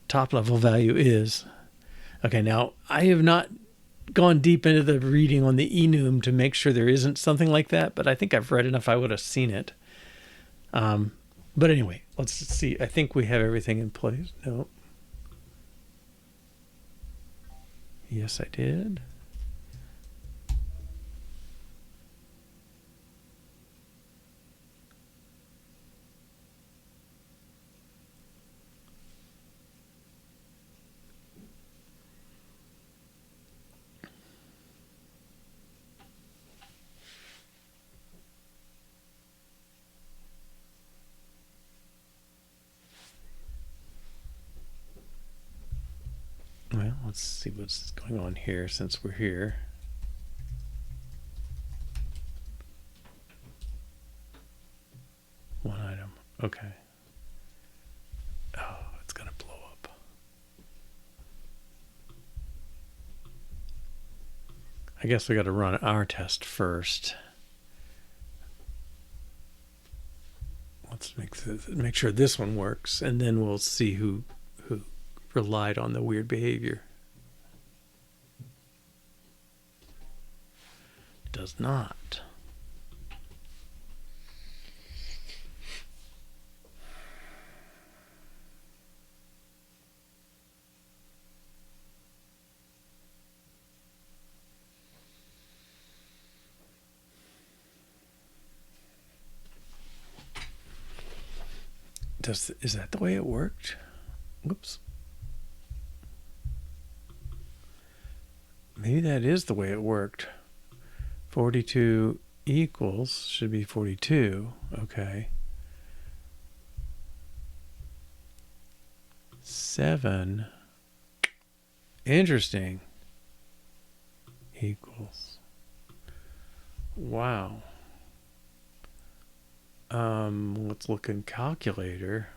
top level value is okay. Now, I have not gone deep into the reading on the enum to make sure there isn't something like that, but I think I've read enough I would have seen it. But anyway, let's see. I think we have everything in place. No. Yes, I did. Well, let's see what's going on here since we're here. One item. Okay. Oh, it's going to blow up. I guess we got to run our test first. Let's make sure this one works, and then we'll see who relied on the weird behavior. Does not. Is that the way it worked? Whoops. Maybe that is the way it worked. 42 equals should be 42. Okay. 7 interesting equals, wow. Let's look in calculator.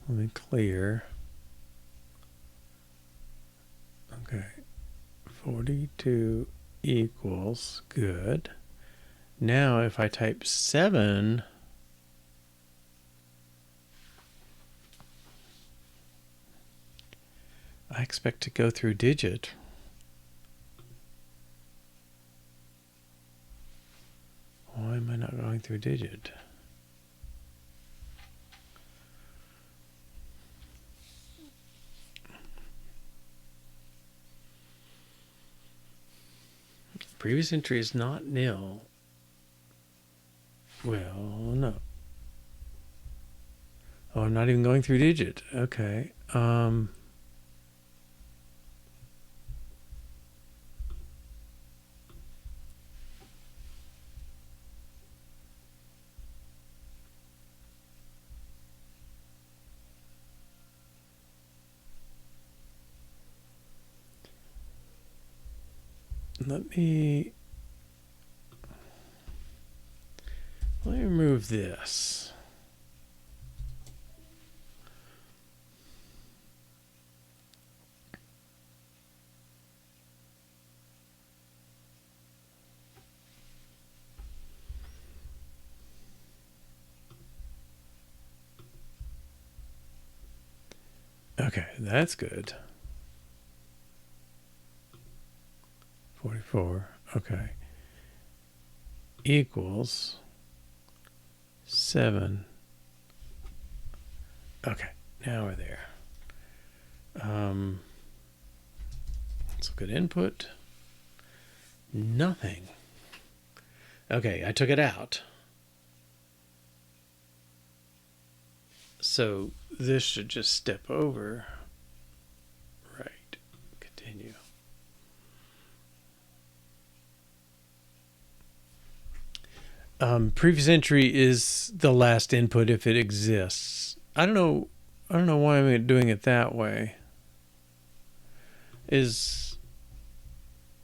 Let me clear. Okay, 42 equals, good. Now if I type 7, I expect to go through digit. Why am I not going through digit? Previous entry is not nil. Well, no. Oh, I'm not even going through digit. Okay. Let me remove this. Okay, that's good. 44, okay. Equals 7. Okay, now we're there. Let's look at input. Nothing. Okay, I took it out. So this should just step over. Right, continue. Previous entry is the last input if it exists. I don't know why I'm doing it that way.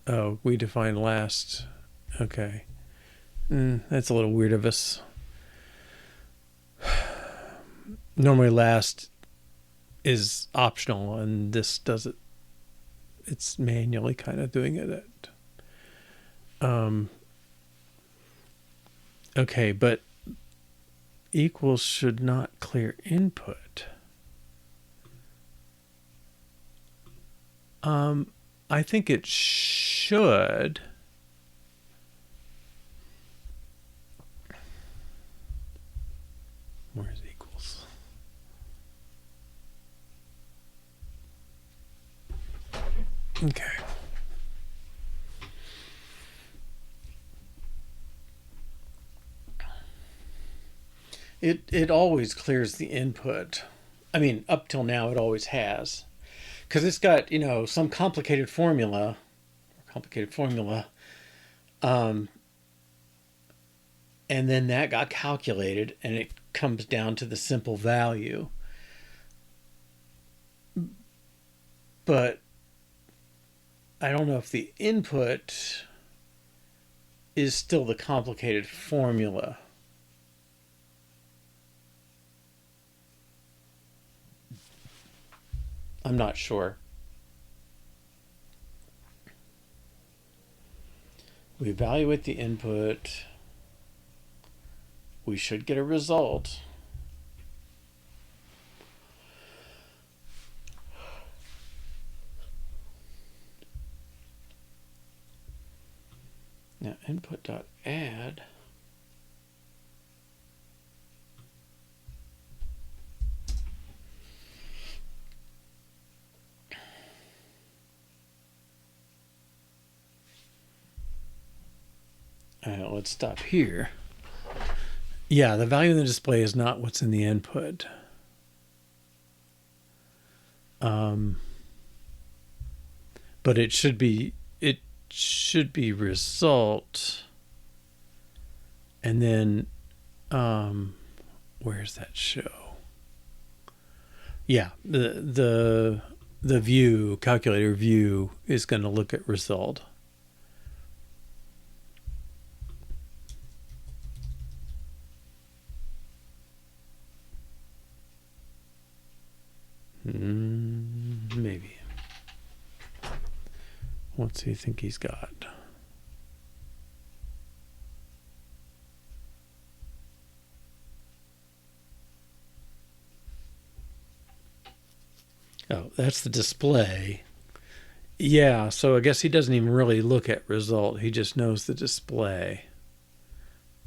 Oh, we define last. Okay. That's a little weird of us. Normally last is optional, and this does it. It's manually kind of doing it. Okay, but equals should not clear input. I think it should. Where's equals? Okay. It always clears the input. I mean, up till now it always has. Because it's got, some complicated formula. And then that got calculated, and it comes down to the simple value. But I don't know if the input is still the complicated formula. I'm not sure. We evaluate the input. We should get a result. Now input.add. let's stop here. Yeah, the value in the display is not what's in the input. But it should be result, and then where's that show? Yeah, the view calculator view is going to look at result. Maybe. What's he think he's got? Oh, that's the display. Yeah, so I guess he doesn't even really look at result. He just knows the display,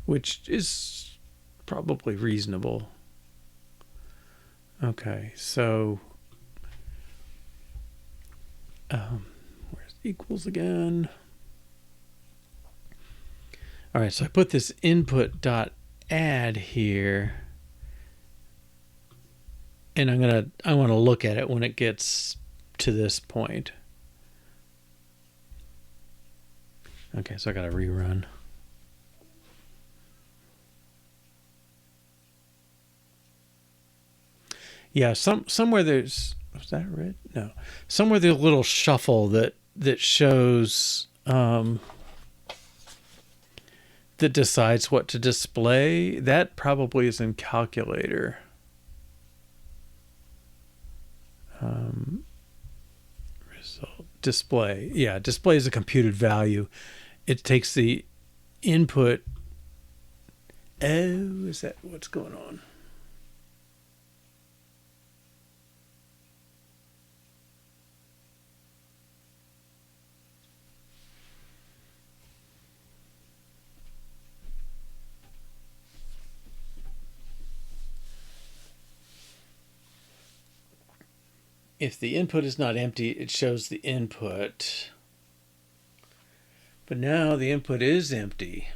which is probably reasonable. Okay, so where's equals again? All right, so I put this input dot add here, and I want to look at it when it gets to this point. Okay, so I got to rerun. Yeah, somewhere there's, was that red? No, somewhere there's a little shuffle that shows that decides what to display. That probably is in calculator. Result display. Yeah, display is a computed value. It takes the input. Oh, is that what's going on? If the input is not empty, it shows the input. But now the input is empty.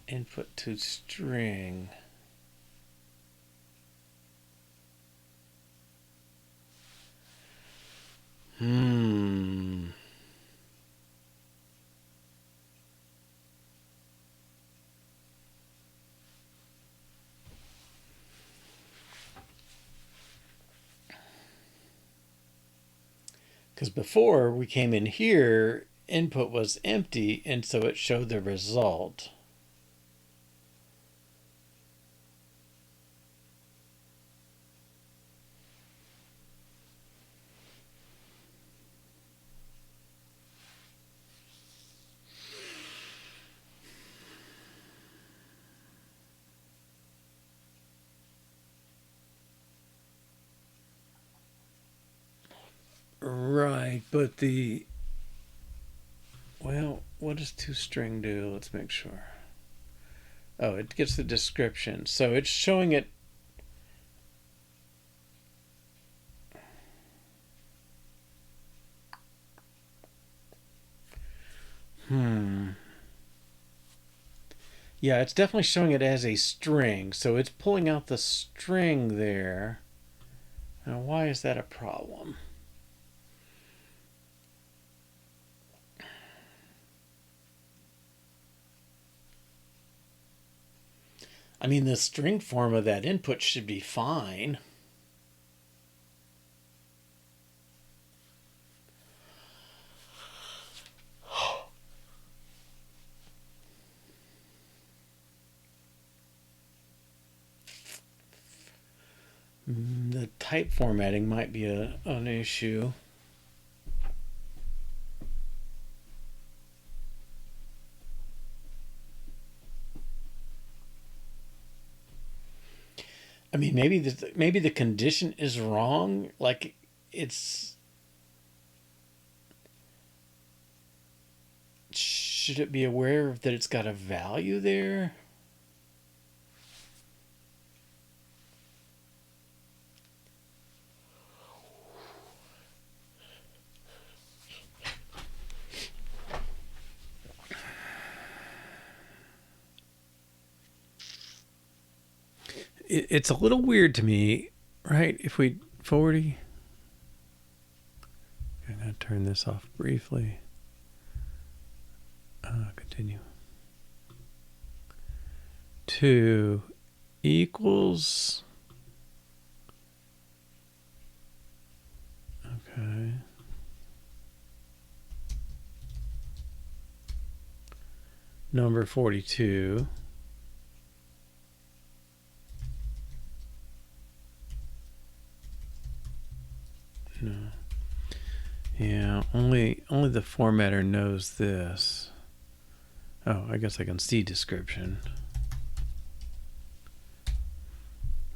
Input to string. Because before we came in here, input was empty, and so it showed the result. Right, but well, what does toString do? Let's make sure. Oh, it gets the description. So it's showing it. Yeah, it's definitely showing it as a string. So it's pulling out the string there. Now, why is that a problem? I mean, the string form of that input should be fine. The type formatting might be an issue. I mean, maybe the condition is wrong. Like it's. Should it be aware that it's got a value there? it's a little weird to me, right? If we 40, I'm going to turn this off briefly. Continue. 2 equals, okay, number 42. No. Yeah, only the formatter knows this. Oh, I guess I can see description.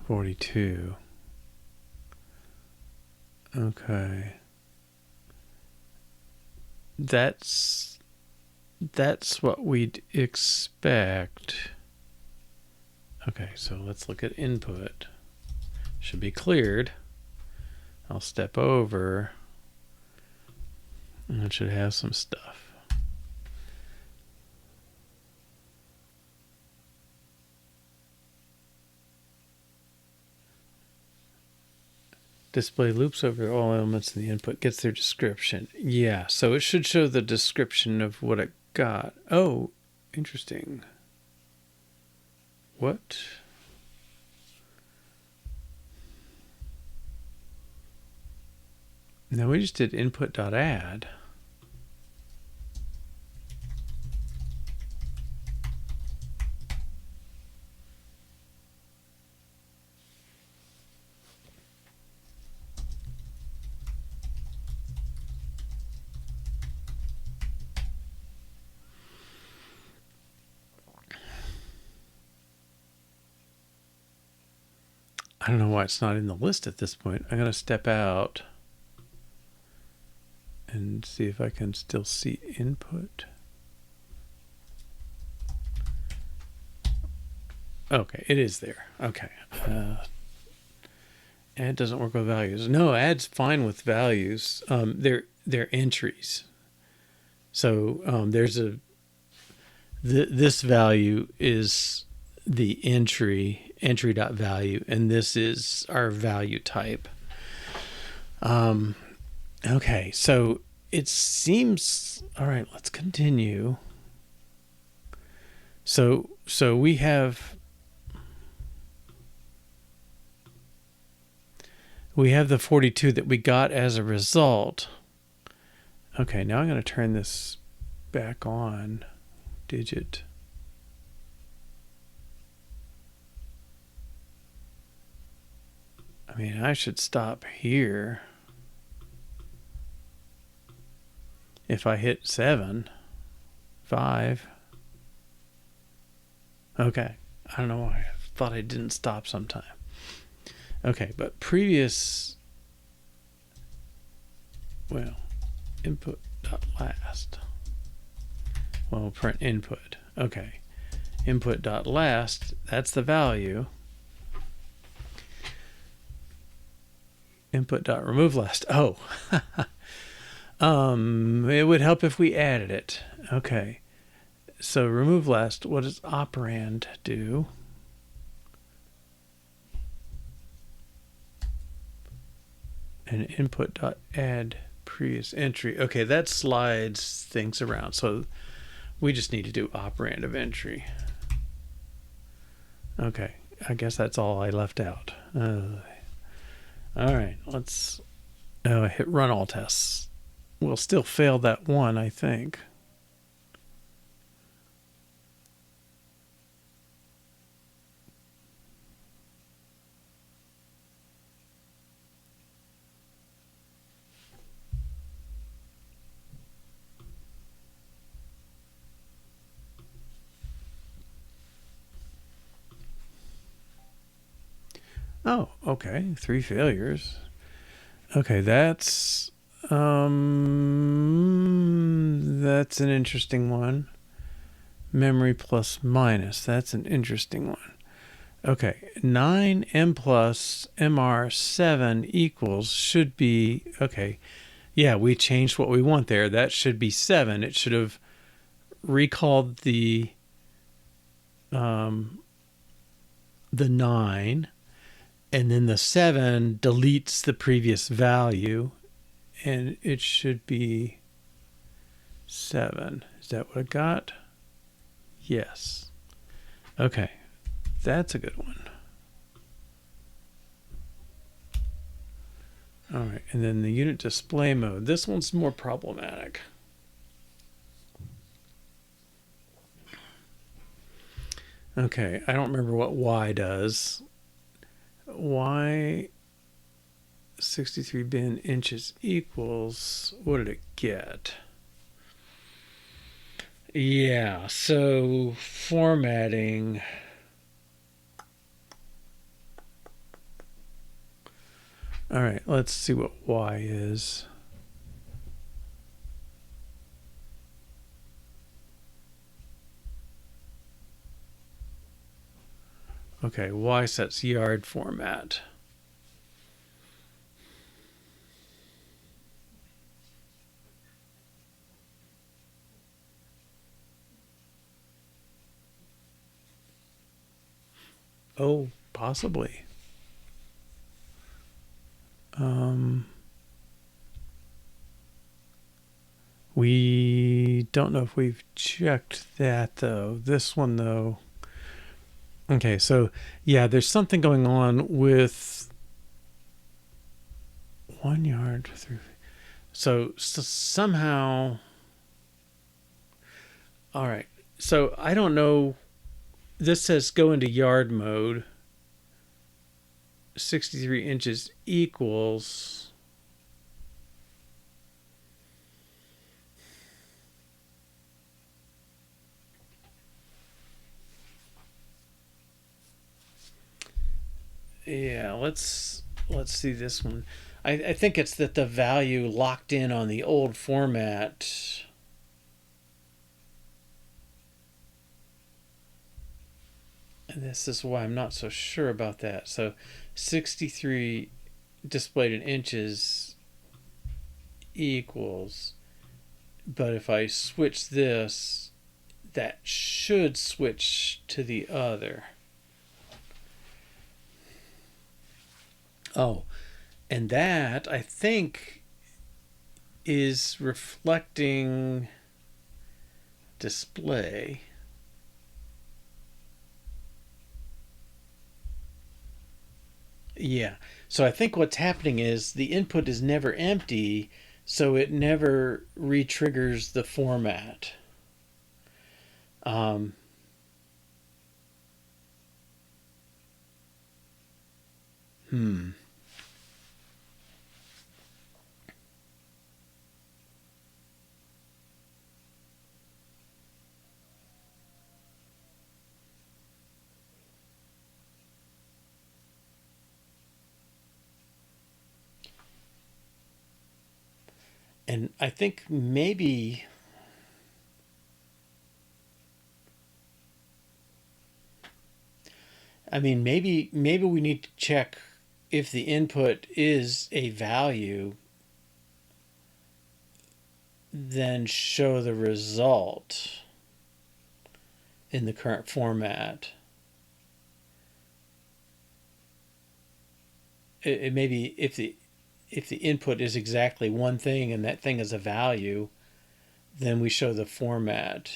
42. Okay. That's what we'd expect. Okay, so let's look at input. Should be cleared. I'll step over, and it should have some stuff. Display loops over all elements in the input, gets their description. Yeah, so it should show the description of what it got. Oh, interesting. What? Now we just did input.add. I don't know why it's not in the list at this point. I'm going to step out and see if I can still see input. Okay, it is there. Okay. Add doesn't work with values. No, add's fine with values. They're entries. So there's this value is the entry.value, and this is our value type. Okay, so it seems, all right, let's continue. So we have the 42 that we got as a result. Okay, now I'm going to turn this back on. Digit. I mean, I should stop here. If I hit 7, 5. Okay. I don't know why. I thought I didn't stop sometime. Okay, but previous, well, input.last. Well, we'll print input. Okay. Input.last, that's the value. Input.removeLast. Oh. It would help if we added it. Okay. So removeLast, what does operand do? And input.add previous entry. Okay, that slides things around. So we just need to do operand of entry. Okay, I guess that's all I left out. All right, let's hit run all tests. We'll still fail that one, I think. Oh, okay, 3 failures. Okay, that's an interesting one. Memory plus minus, that's an interesting one. Okay, 9m plus mr7 equals should be, okay, yeah, we changed what we want there. That should be 7. It should have recalled the the 9, and then the 7 deletes the previous value, and it should be 7. Is that what I got? Yes. Okay, that's a good one. All right, and then the unit display mode. This one's more problematic. Okay, I don't remember what Y does. Y 63 bin inches equals, what did it get? Yeah, so formatting. All right, let's see what Y is. Okay, Y sets yard format. Oh, possibly. We don't know if we've checked that though. This one though. Okay, so yeah, there's something going on with 1 yard through. So somehow. All right. So I don't know. This says go into yard mode. 63 inches equals. Yeah, let's see this one. I think it's that the value locked in on the old format. And this is why I'm not so sure about that. So 63 displayed in inches equals, but if I switch this, that should switch to the other. Oh, and that I think is reflecting display. Yeah, so I think what's happening is the input is never empty, so it never re-triggers the format. And I think maybe maybe we need to check if the input is a value, then show the result in the current format. It may be if the input is exactly one thing and that thing is a value, then we show the format.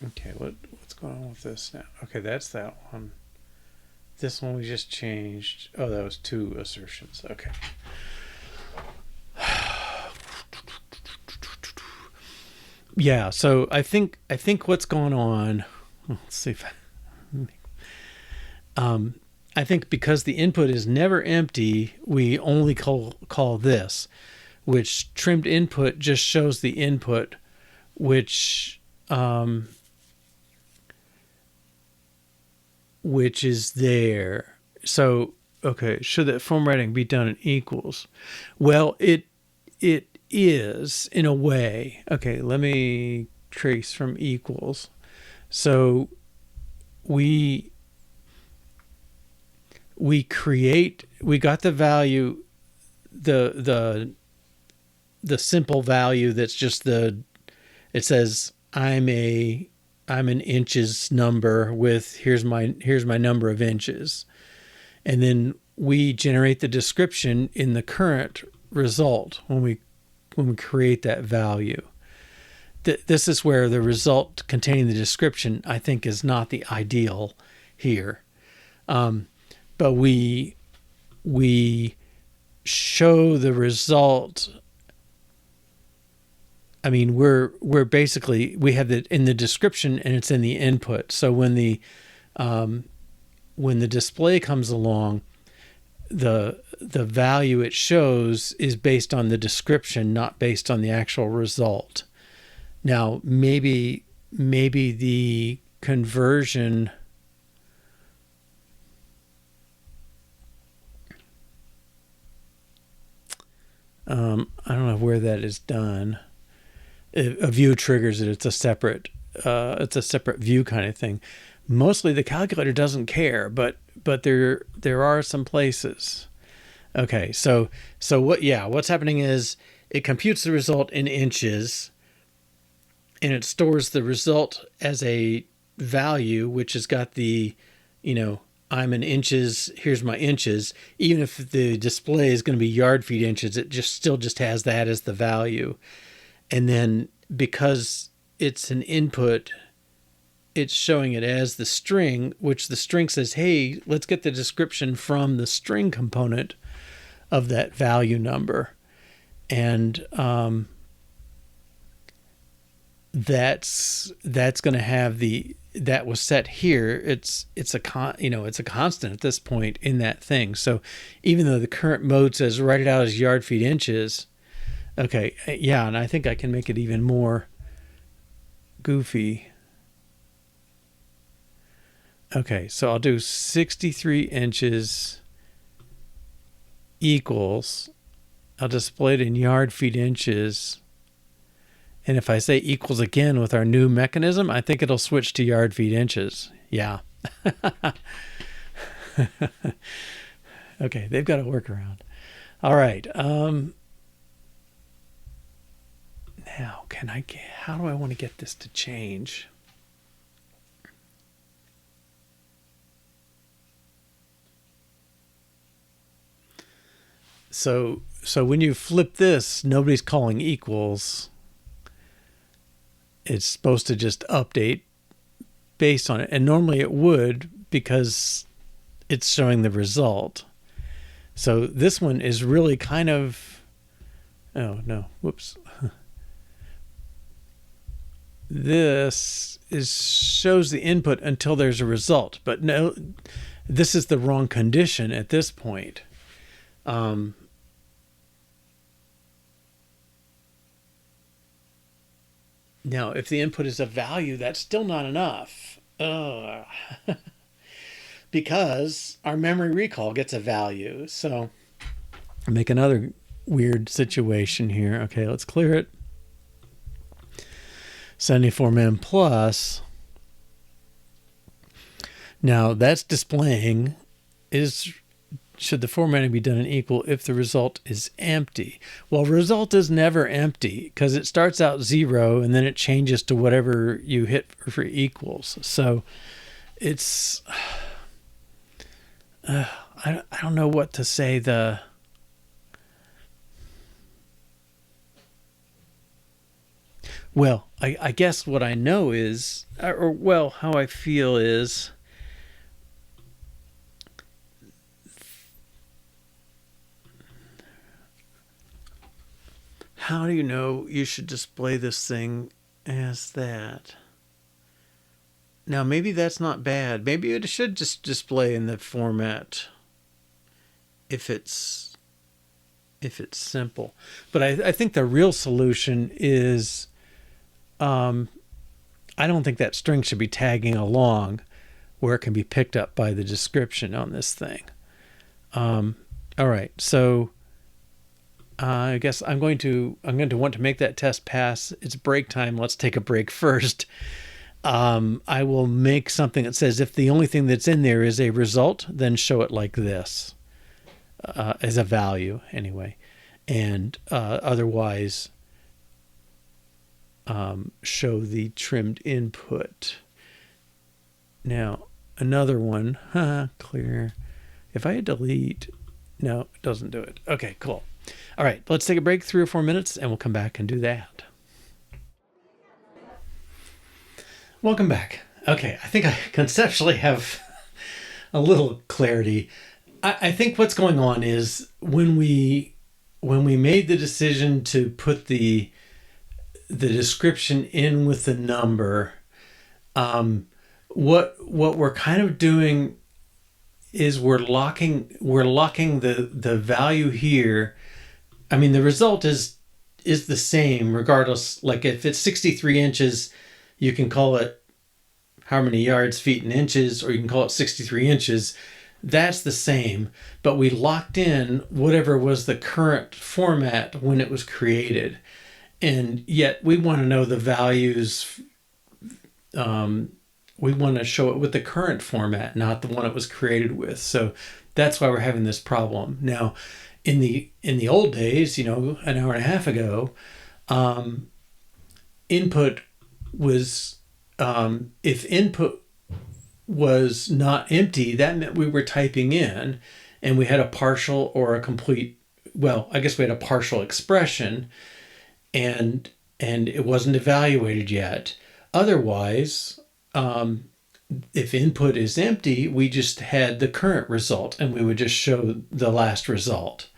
Okay, what's going on with this now? Okay, that's that one. This one we just changed. Oh, that was 2 assertions. Okay. Yeah, so I think what's going on. Let's see if I think because the input is never empty, we only call this, which trimmed input just shows the input, which is there. So okay, should that formatting be done in equals? Well, it is in a way. Okay, let me trace from equals. So we got the value, the the simple value that's just it says I'm an inches number with here's my number of inches. And then we generate the description in the current result when we create that value. This is where the result containing the description, I think, is not the ideal here. But we show the result. I mean, we're basically, we have it in the description and it's in the input. So when the display comes along, the value it shows is based on the description, not based on the actual result. Now, maybe the conversion, I don't know where that is done. A view triggers it. It's a separate view kind of thing. Mostly the calculator doesn't care, but there are some places. Okay, so what's happening is it computes the result in inches, and it stores the result as a value, which has got the, I'm in inches, here's my inches. Even if the display is going to be yard feet inches, it still has that as the value. And then because it's an input, it's showing it as the string, which the string says, hey, let's get the description from the string component of that value number. And that's going to have that was set here. It's a constant at this point in that thing. So even though the current mode says write it out as yard feet inches, okay, yeah, and I think I can make it even more goofy. Okay, so I'll do 63 inches equals, I'll display it in yard feet inches. And if I say equals again with our new mechanism, I think it'll switch to yard feet inches. Yeah. Okay, they've got a workaround. All right. Now, how do I want to get this to change? So when you flip this, nobody's calling equals. It's supposed to just update based on it. And normally it would, because it's showing the result. So this one is really kind of, oh no, whoops. This shows the input until there's a result, but no, this is the wrong condition at this point. Now, if the input is a value, that's still not enough. Because our memory recall gets a value. So make another weird situation here. Okay, let's clear it. 74 mem plus. Now that's displaying should the formatting be done in equal if the result is empty? Well, result is never empty because it starts out 0 and then it changes to whatever you hit for equals. So it's, I don't know what to say. Well, I guess what I know is, how I feel is, how do you know you should display this thing as that? Now, maybe that's not bad. Maybe it should just display in the format if it's simple. But I think the real solution is, I don't think that string should be tagging along where it can be picked up by the description on this thing. All right, so I guess I'm going to want to make that test pass. It's break time. Let's take a break first. I will make something that says if the only thing that's in there is a result, then show it like this, as a value anyway. and otherwise show the trimmed input. Now, another one, clear. If I hit delete, no, it doesn't do it. Okay, cool. All right, let's take a break, 3 or 4 minutes, and we'll come back and do that. Welcome back. Okay, I think I conceptually have a little clarity. I think what's going on is when we made the decision to put the description in with the number, what we're kind of doing is we're locking the value here. I mean, the result is the same regardless. Like if it's 63 inches, you can call it how many yards, feet, and inches, or you can call it 63 inches. That's the same, but we locked in whatever was the current format when it was created. And yet we want to know the values. We want to show it with the current format, not the one it was created with. So that's why we're having this problem. Now, in the old days, an hour and a half ago, input was, if input was not empty, that meant we were typing in and we had a partial or a complete, well, I guess we had a partial expression and it wasn't evaluated yet. Otherwise, if input is empty, we just had the current result and we would just show the last result.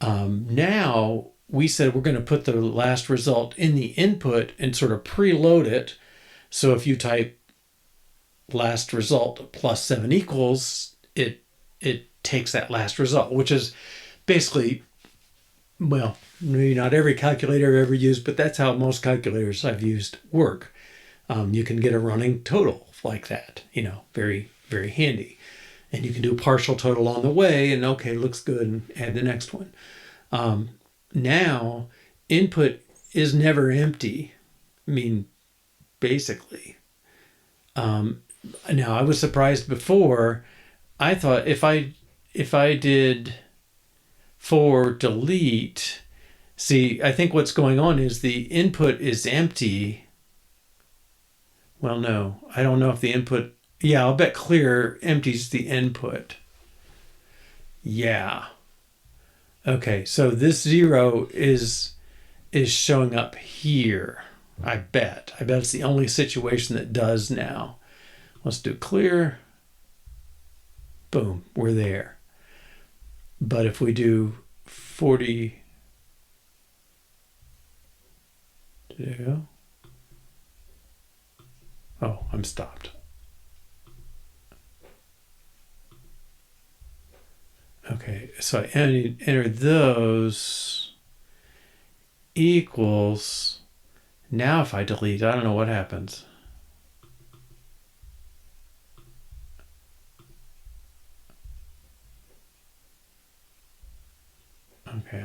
Now we said we're going to put the last result in the input and sort of preload it. So if you type last result plus 7 equals, it takes that last result, which is basically, well, maybe not every calculator I've ever used, but that's how most calculators I've used work. You can get a running total like that, very, very handy. And you can do a partial total on the way and okay, looks good, and add the next one. Now, input is never empty. I mean, basically. Now, I was surprised before. I thought if I did for delete, see, I think what's going on is the input is empty. Well, no, I don't know if the input, yeah, I'll bet clear empties the input. Yeah. Okay, so this 0 is showing up here. I bet it's the only situation that does now. Let's do clear. Boom, we're there. But if we do 42, oh, I'm stopped. Okay, so I enter those equals. Now if I delete, I don't know what happens. Okay,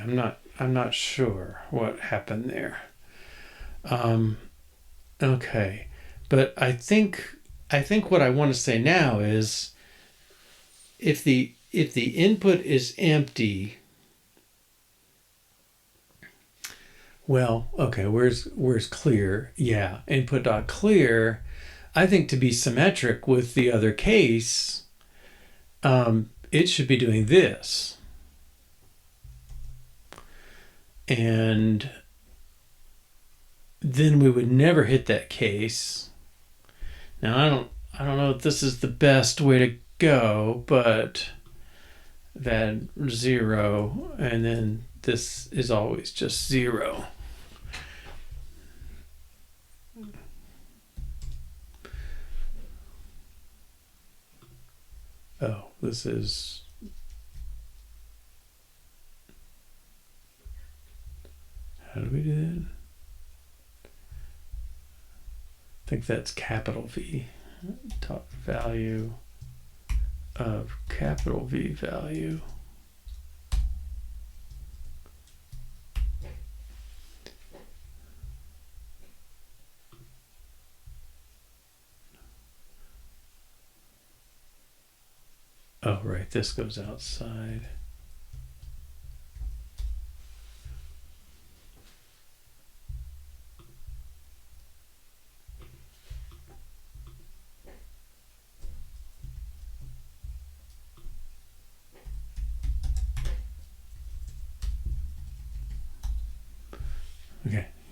I'm not sure what happened there. Okay, but I think what I want to say now is if the input is empty, well, okay, where's clear? Yeah, input.clear, I think to be symmetric with the other case, it should be doing this. And then we would never hit that case. Now, I don't know if this is the best way to go, but that 0, and then this is always just 0. Oh, this is, how do we do that? I think that's capital V, top value of capital V value. Oh, right, this goes outside.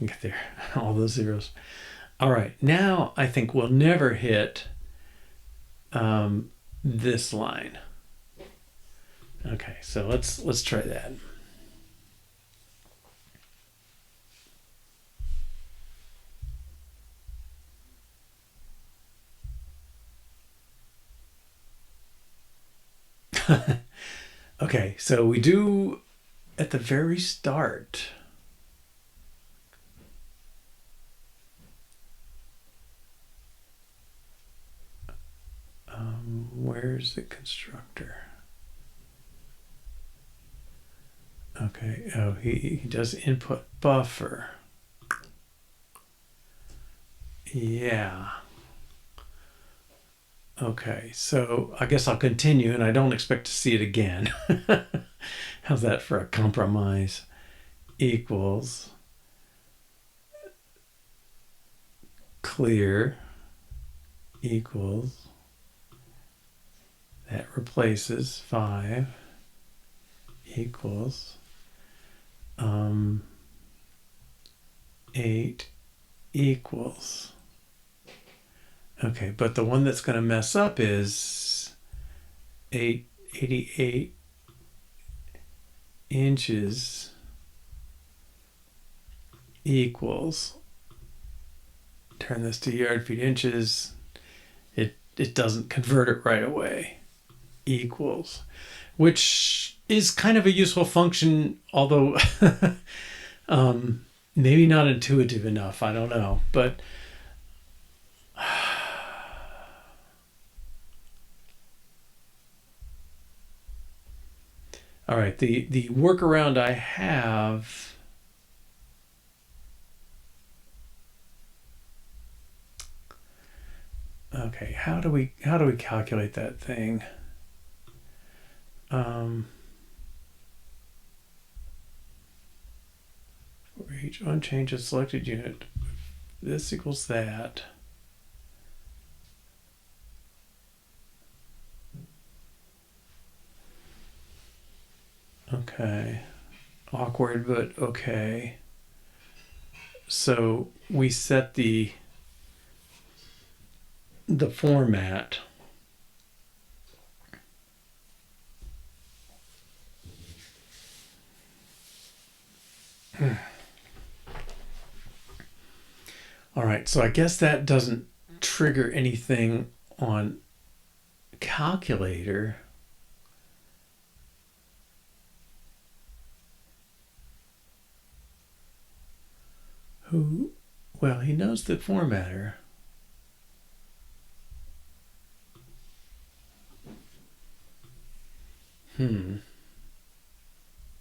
Get there, all those zeros. All right, now I think we'll never hit this line. Okay, so let's try that. Okay, so we do at the very start. Where's the constructor? Okay, oh, he does input buffer. Yeah. Okay, so I guess I'll continue, and I don't expect to see it again. How's that for a compromise? Equals clear equals, that replaces 5 equals 8 equals. Okay, but the one that's going to mess up is 88 inches equals. Turn this to yard feet inches. It doesn't convert it right away. Equals, which is kind of a useful function, although maybe not intuitive enough. I don't know, but all right, the workaround I have. Okay, how do we calculate that thing? For each unchanged selected unit, this equals that. Okay, awkward, but okay. So we set the format. All right, so I guess that doesn't trigger anything on calculator. Well, he knows the formatter.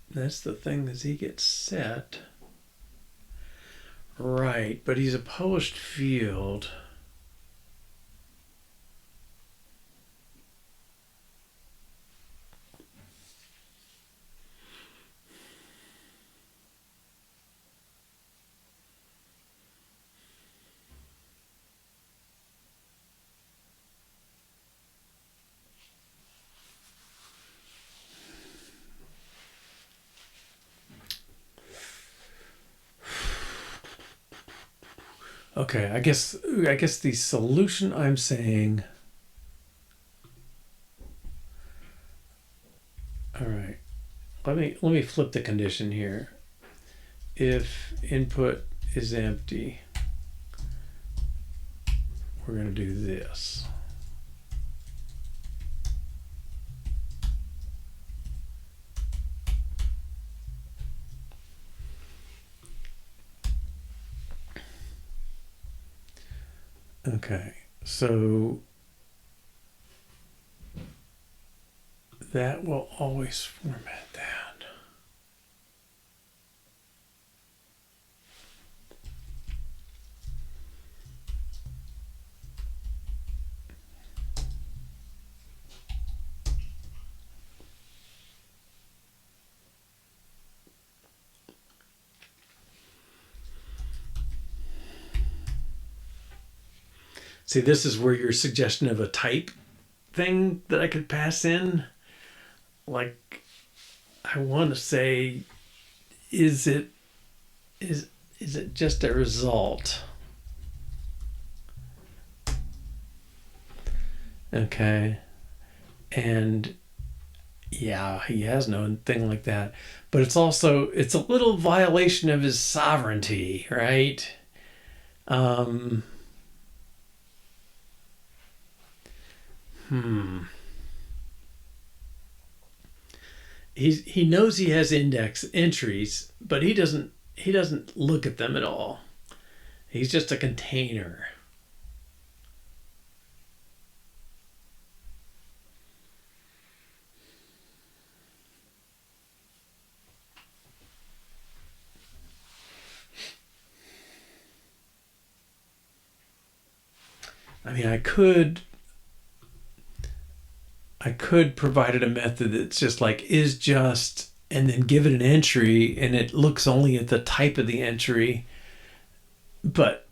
That's the thing, as he gets set. Right, but he's a published field. Okay, I guess the solution I'm saying. All right, let me flip the condition here. If input is empty, we're going to do this. Okay, so that will always format that. See, this is where your suggestion of a type thing that I could pass in, like, I want to say, is is it just a result? Okay. And yeah, he has no thing like that. But it's also, it's a little violation of his sovereignty, right? Um, he knows he has index entries, but he doesn't look at them at all. He's just a container. I mean, I could provide it a method that's just like is just, and then give it an entry, and it looks only at the type of the entry. But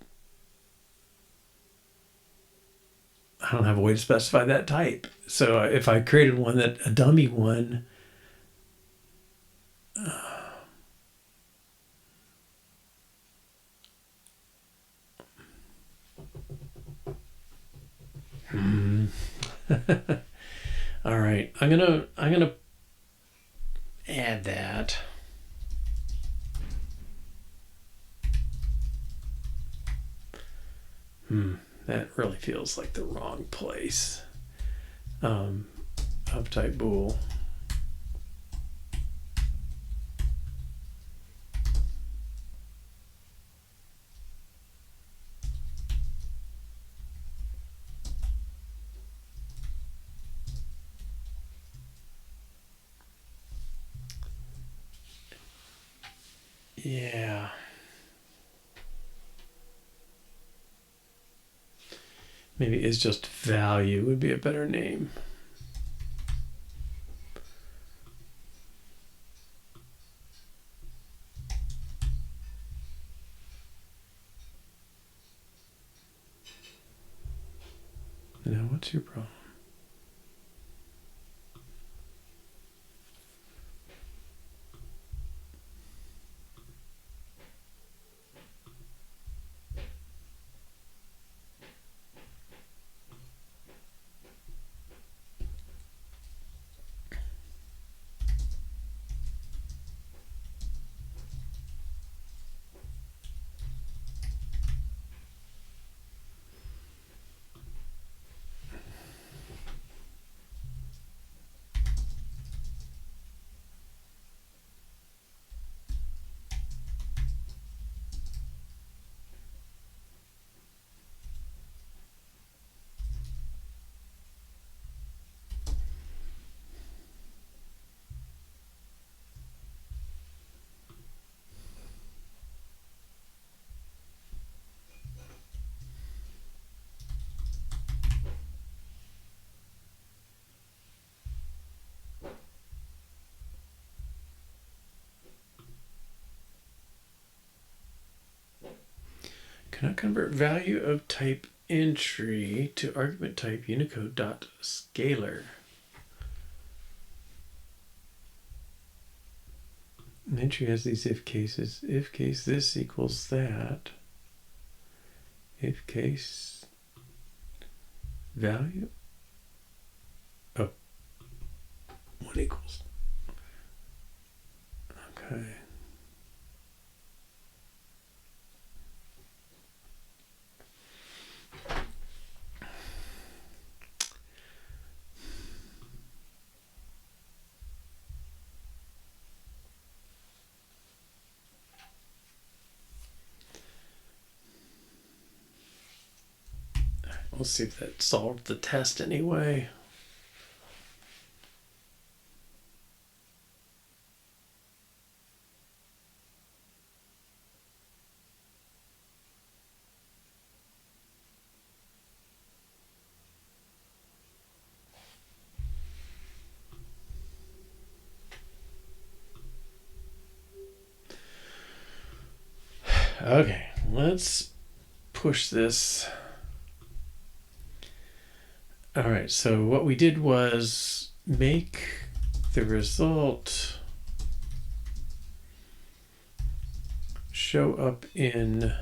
I don't have a way to specify that type. So if I created one that a dummy one, all right, I'm gonna add that. That really feels like the wrong place. Of type bool. Yeah. Maybe is just value would be a better name. Now, what's your problem? Cannot convert value of type entry to argument type Unicode.scalar. An entry has these if cases. If case this equals that. If case value. Oh, 1 equals. Okay. We'll see if that solved the test anyway. Okay, let's push this. All right, so what we did was make the result show up in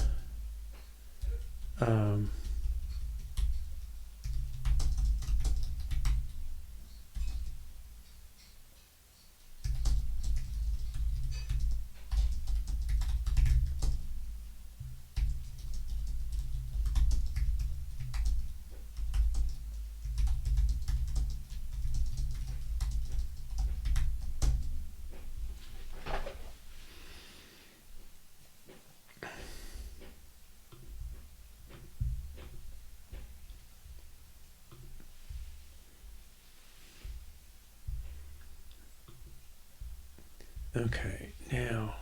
okay, now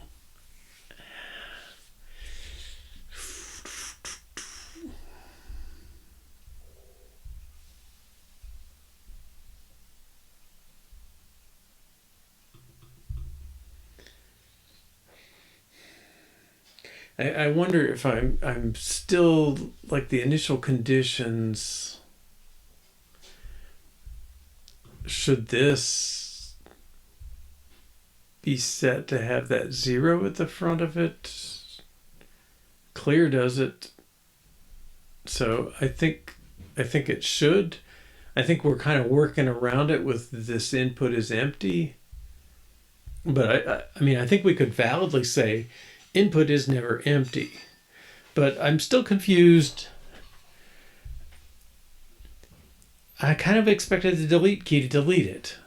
I wonder if I'm still like the initial conditions. Should this be set to have that 0 at the front of it? Clear does it. So I think it should. I think we're kind of working around it with this input is empty. But I mean, I think we could validly say input is never empty. But I'm still confused. I kind of expected the delete key to delete it.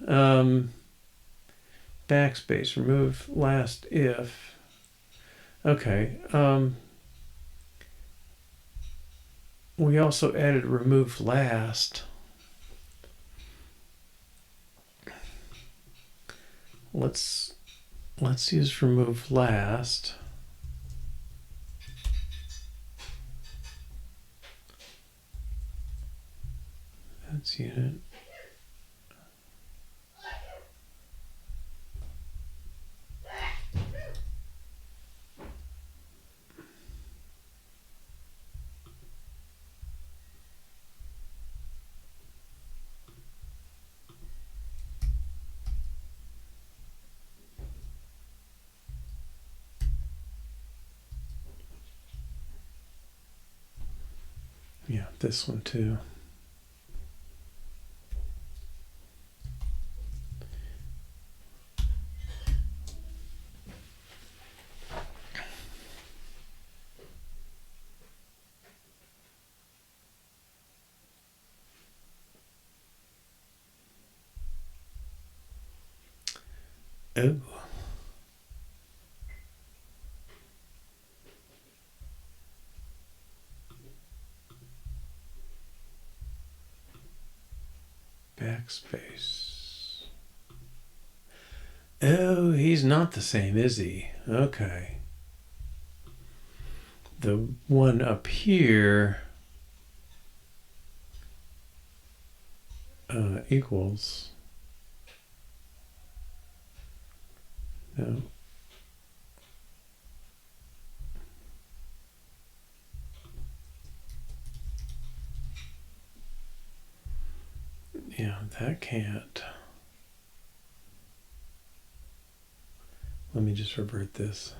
Backspace, remove last if. Okay. We also added remove last. Let's use remove last. That's unit. Yeah, this one too. Oh. Backspace. Oh, he's not the same, is he? Okay. The one up here equals. No. Yeah, that can't. Let me just revert this.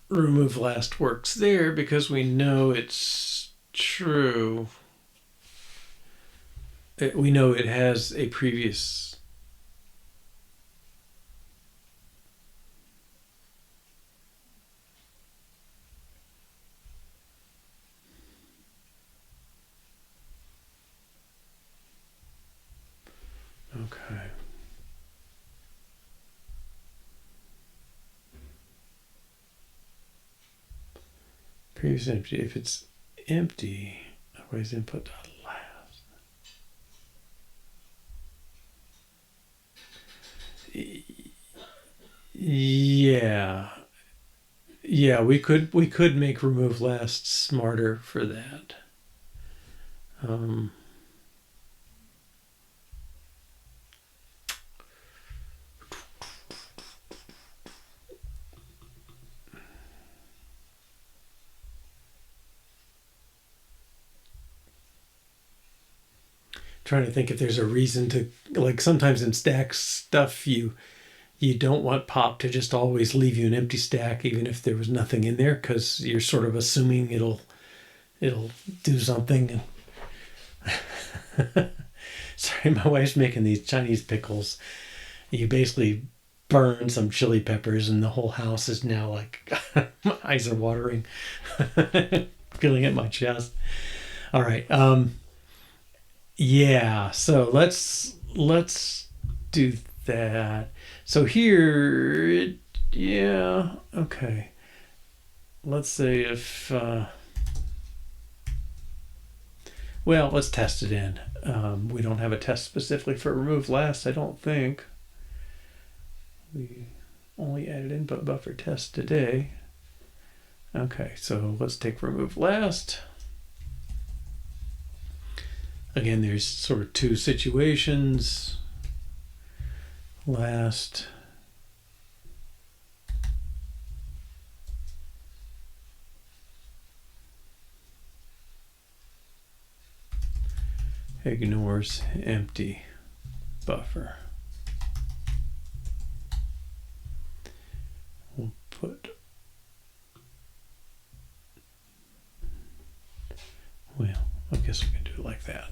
Remove last works there because we know it's true. We know it has a previous. Okay. Previous empty. If it's empty, otherwise input dot last. Yeah. Yeah, we could make remove last smarter for that. Um, Trying to think if there's a reason to, like, sometimes in stack stuff you don't want pop to just always leave you an empty stack even if there was nothing in there, because you're sort of assuming it'll do something. Sorry, my wife's making these Chinese pickles. You basically burn some chili peppers and the whole house is now like my eyes are watering. Feeling at my chest. All right. Yeah, so let's do that. So here, yeah, okay. Let's say if well, let's test it in. We don't have a test specifically for remove last, I don't think. We only added input buffer test today. Okay, so let's take remove last. Again, there's sort of two situations. Last. Ignores empty buffer. We'll put, well, I guess we can do it like that.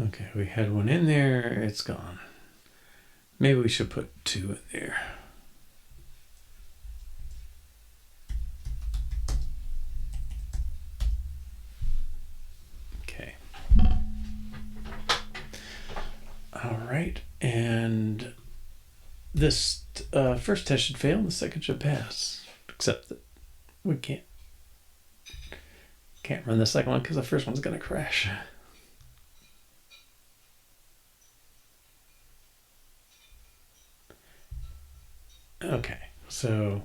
Okay, we had one in there, it's gone. Maybe we should put two in there. Okay. All right, and this first test should fail and the second should pass, except that we can't run the second one because the first one's going to crash. Okay, so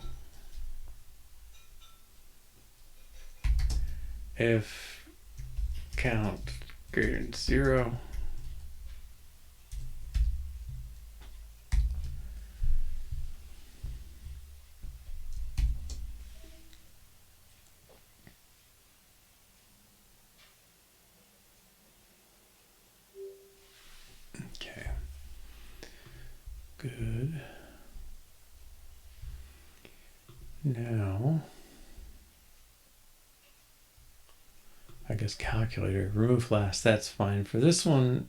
if count greater than 0, okay, good. Now, I guess calculator, remove last, that's fine for this one.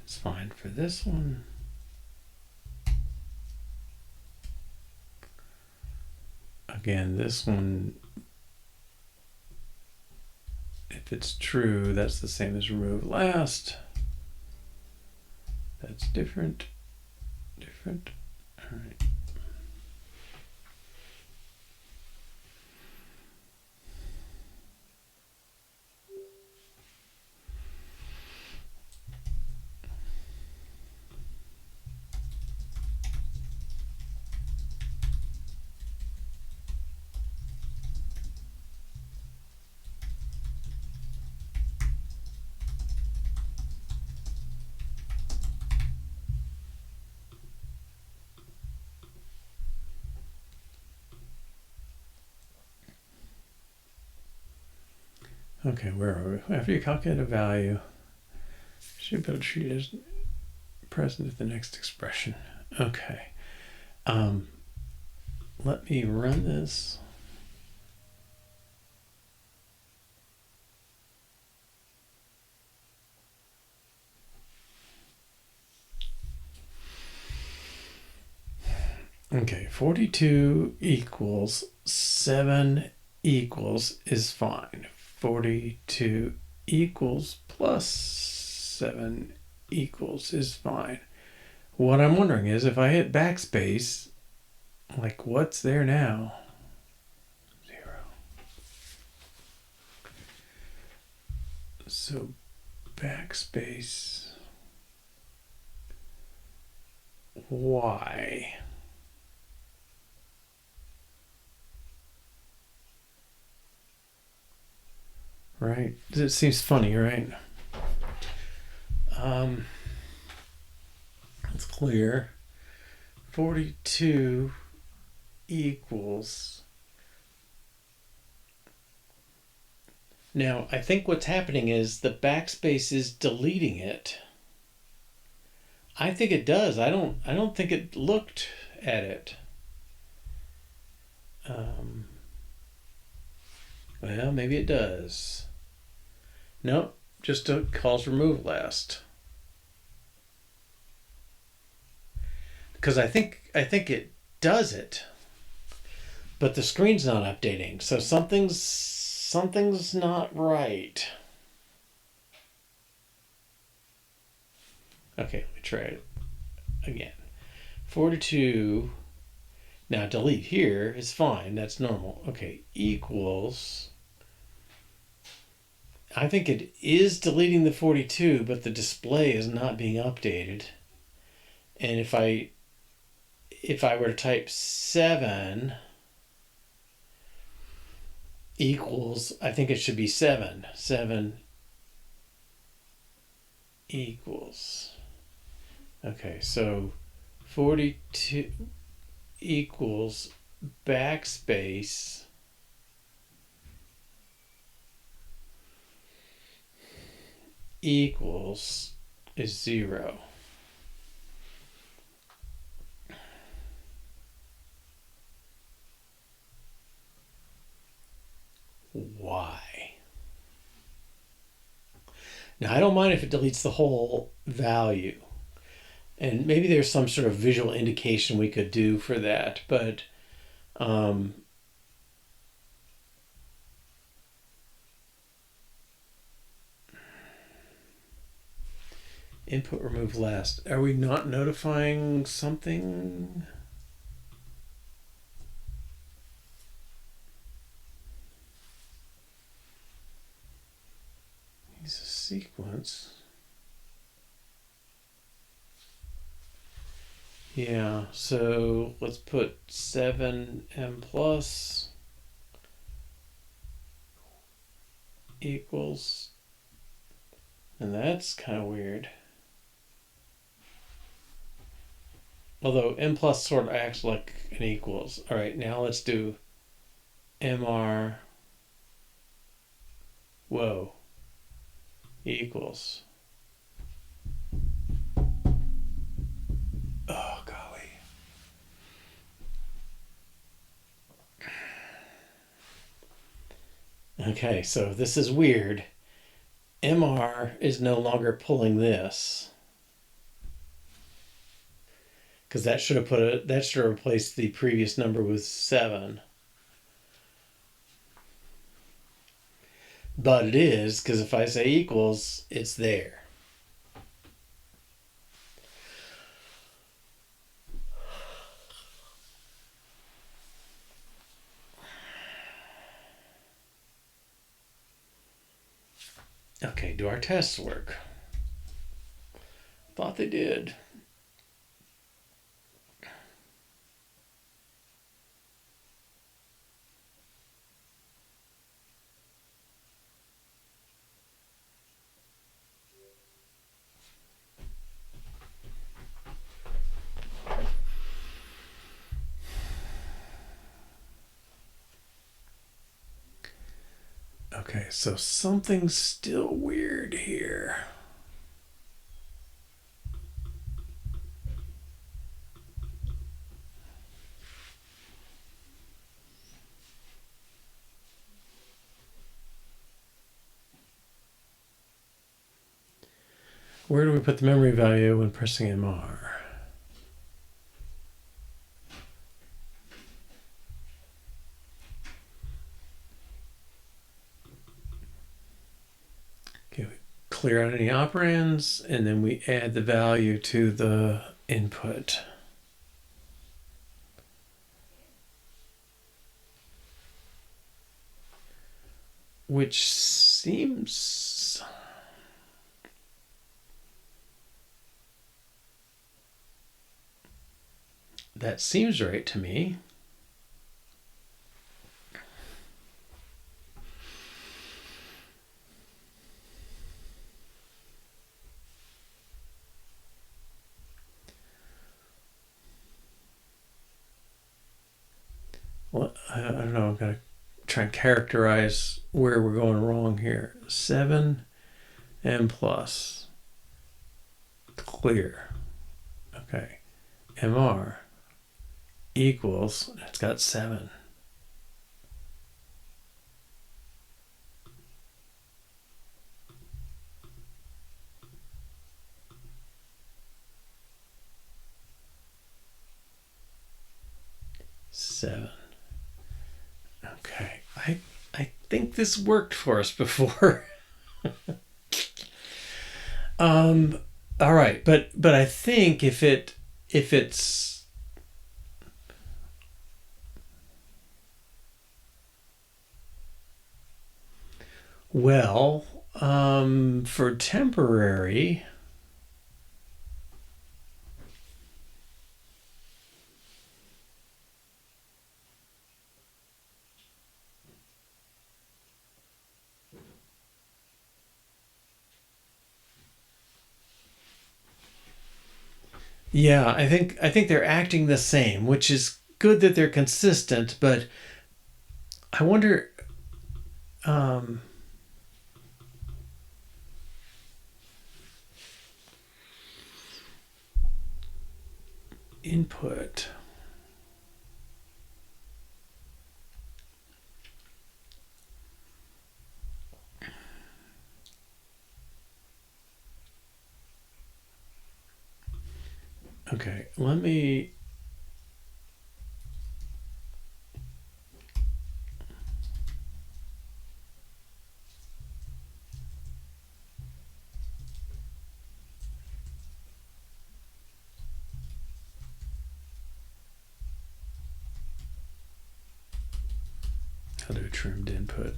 It's fine for this one. Again, this one, if it's true, that's the same as remove last. That's different. All right. Okay, where are we? After you calculate a value, you should be able to treat it as present at the next expression. Okay. Let me run this. Okay, 42 equals 7 equals is fine. 42 equals plus 7 equals is fine. What I'm wondering is if I hit backspace, like what's there now? 0. So backspace, y. Right? It seems funny, right? It's clear. 42 equals. Now, I think what's happening is the backspace is deleting it. I think it does. I don't think it looked at it. Well, maybe it does. Nope, just calls remove last. Because I think it does it, but the screen's not updating, so something's not right. Okay, let me try it again. 42. Now delete here is fine. That's normal. Okay, equals. I think it is deleting the 42, but the display is not being updated. And if I were to type 7 equals, I think it should be 7. 7 equals. Okay, so 42 equals backspace equals is 0. Why? Now, I don't mind if it deletes the whole value. And maybe there's some sort of visual indication we could do for that, but input remove last. Are we not notifying something? It's a sequence. Yeah, so let's put 7m plus equals, and that's kind of weird. Although m plus sort of acts like an equals. All right, now let's do mr, whoa, equals. Oh, golly. Okay, so this is weird. MR is no longer pulling this, because that should have replaced the previous number with 7. But it is, because if I say equals, it's there. Okay, do our tests work? Thought they did. Okay, so something's still weird here. Where do we put the memory value when pressing MR? clear out any operands, and then we add the value to the input. Which seems... that seems right to me. Well, I don't know, I'm going to try and characterize where we're going wrong here. 7 M plus, clear. Okay, MR equals, it's got 7. Okay, I think this worked for us before. All right, but I think if it's well, for temporary, yeah, I think they're acting the same, which is good that they're consistent, but I wonder input. Okay, let me how do a trimmed input.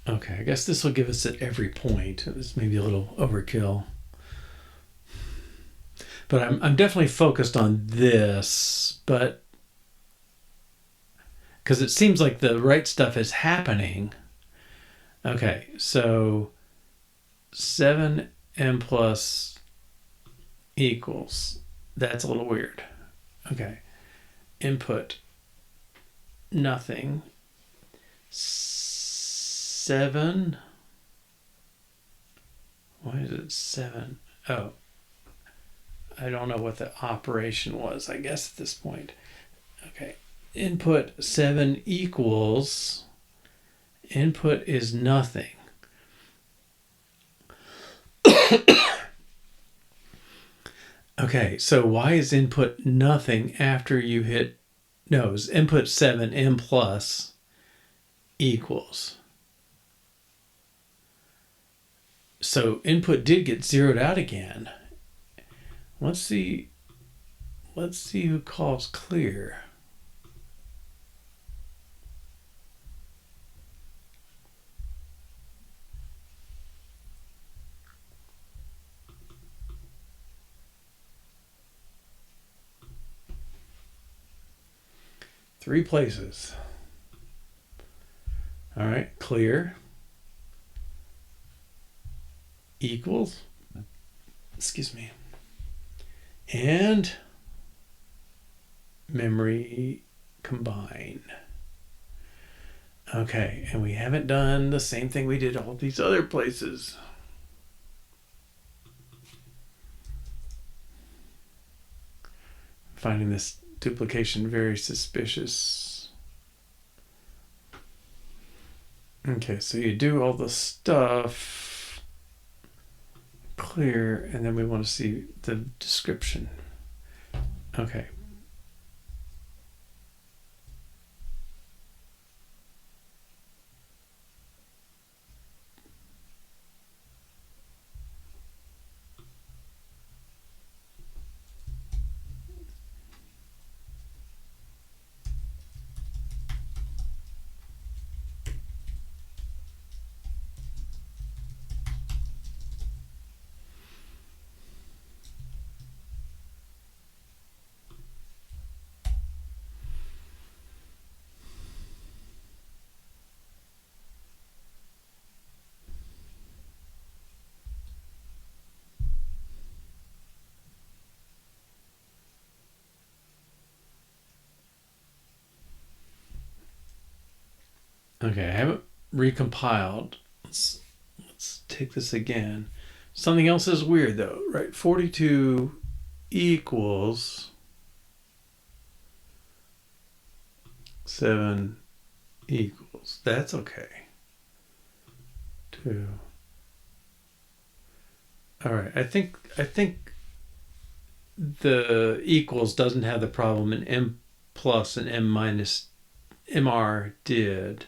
Okay, I guess this will give us at every point. This may be a little overkill. But I'm definitely focused on this, but because it seems like the right stuff is happening. Okay, so 7M plus equals, that's a little weird. Okay, input nothing. 7, why is it 7? Oh, I don't know what the operation was, I guess, at this point. Okay, input 7 equals, input is nothing. Okay, so why is input nothing after you hit, no, it's input 7 M plus equals. So input did get zeroed out again. Let's see who calls clear. Three places. All right, clear equals, excuse me, and memory combine. Okay, and we haven't done the same thing we did all these other places. Finding this duplication very suspicious. Okay, so you do all the stuff clear, and then we want to see the description. Okay. Okay, I haven't recompiled. Let's take this again. Something else is weird though, right? 42 equals 7 equals. That's okay. 2. All right. I think the equals doesn't have the problem, and M plus and M minus MR did.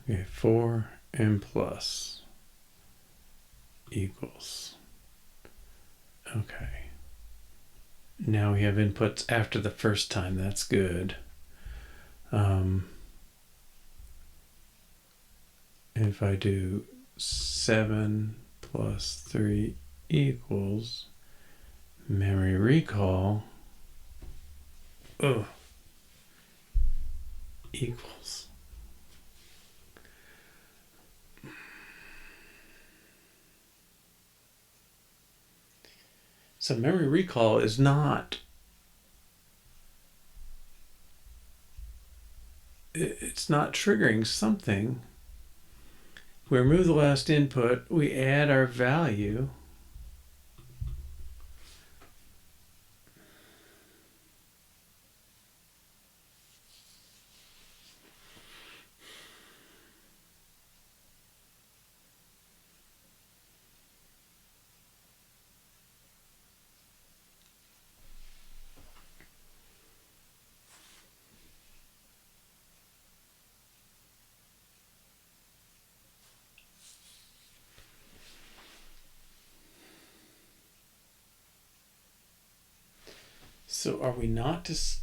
Okay, 4 M plus equals. Okay. Now we have inputs after the first time. That's good. If I do 7 plus 3 equals memory recall, equals. So memory recall is not, it's not triggering something. We remove the last input, we add our value. So are we not just,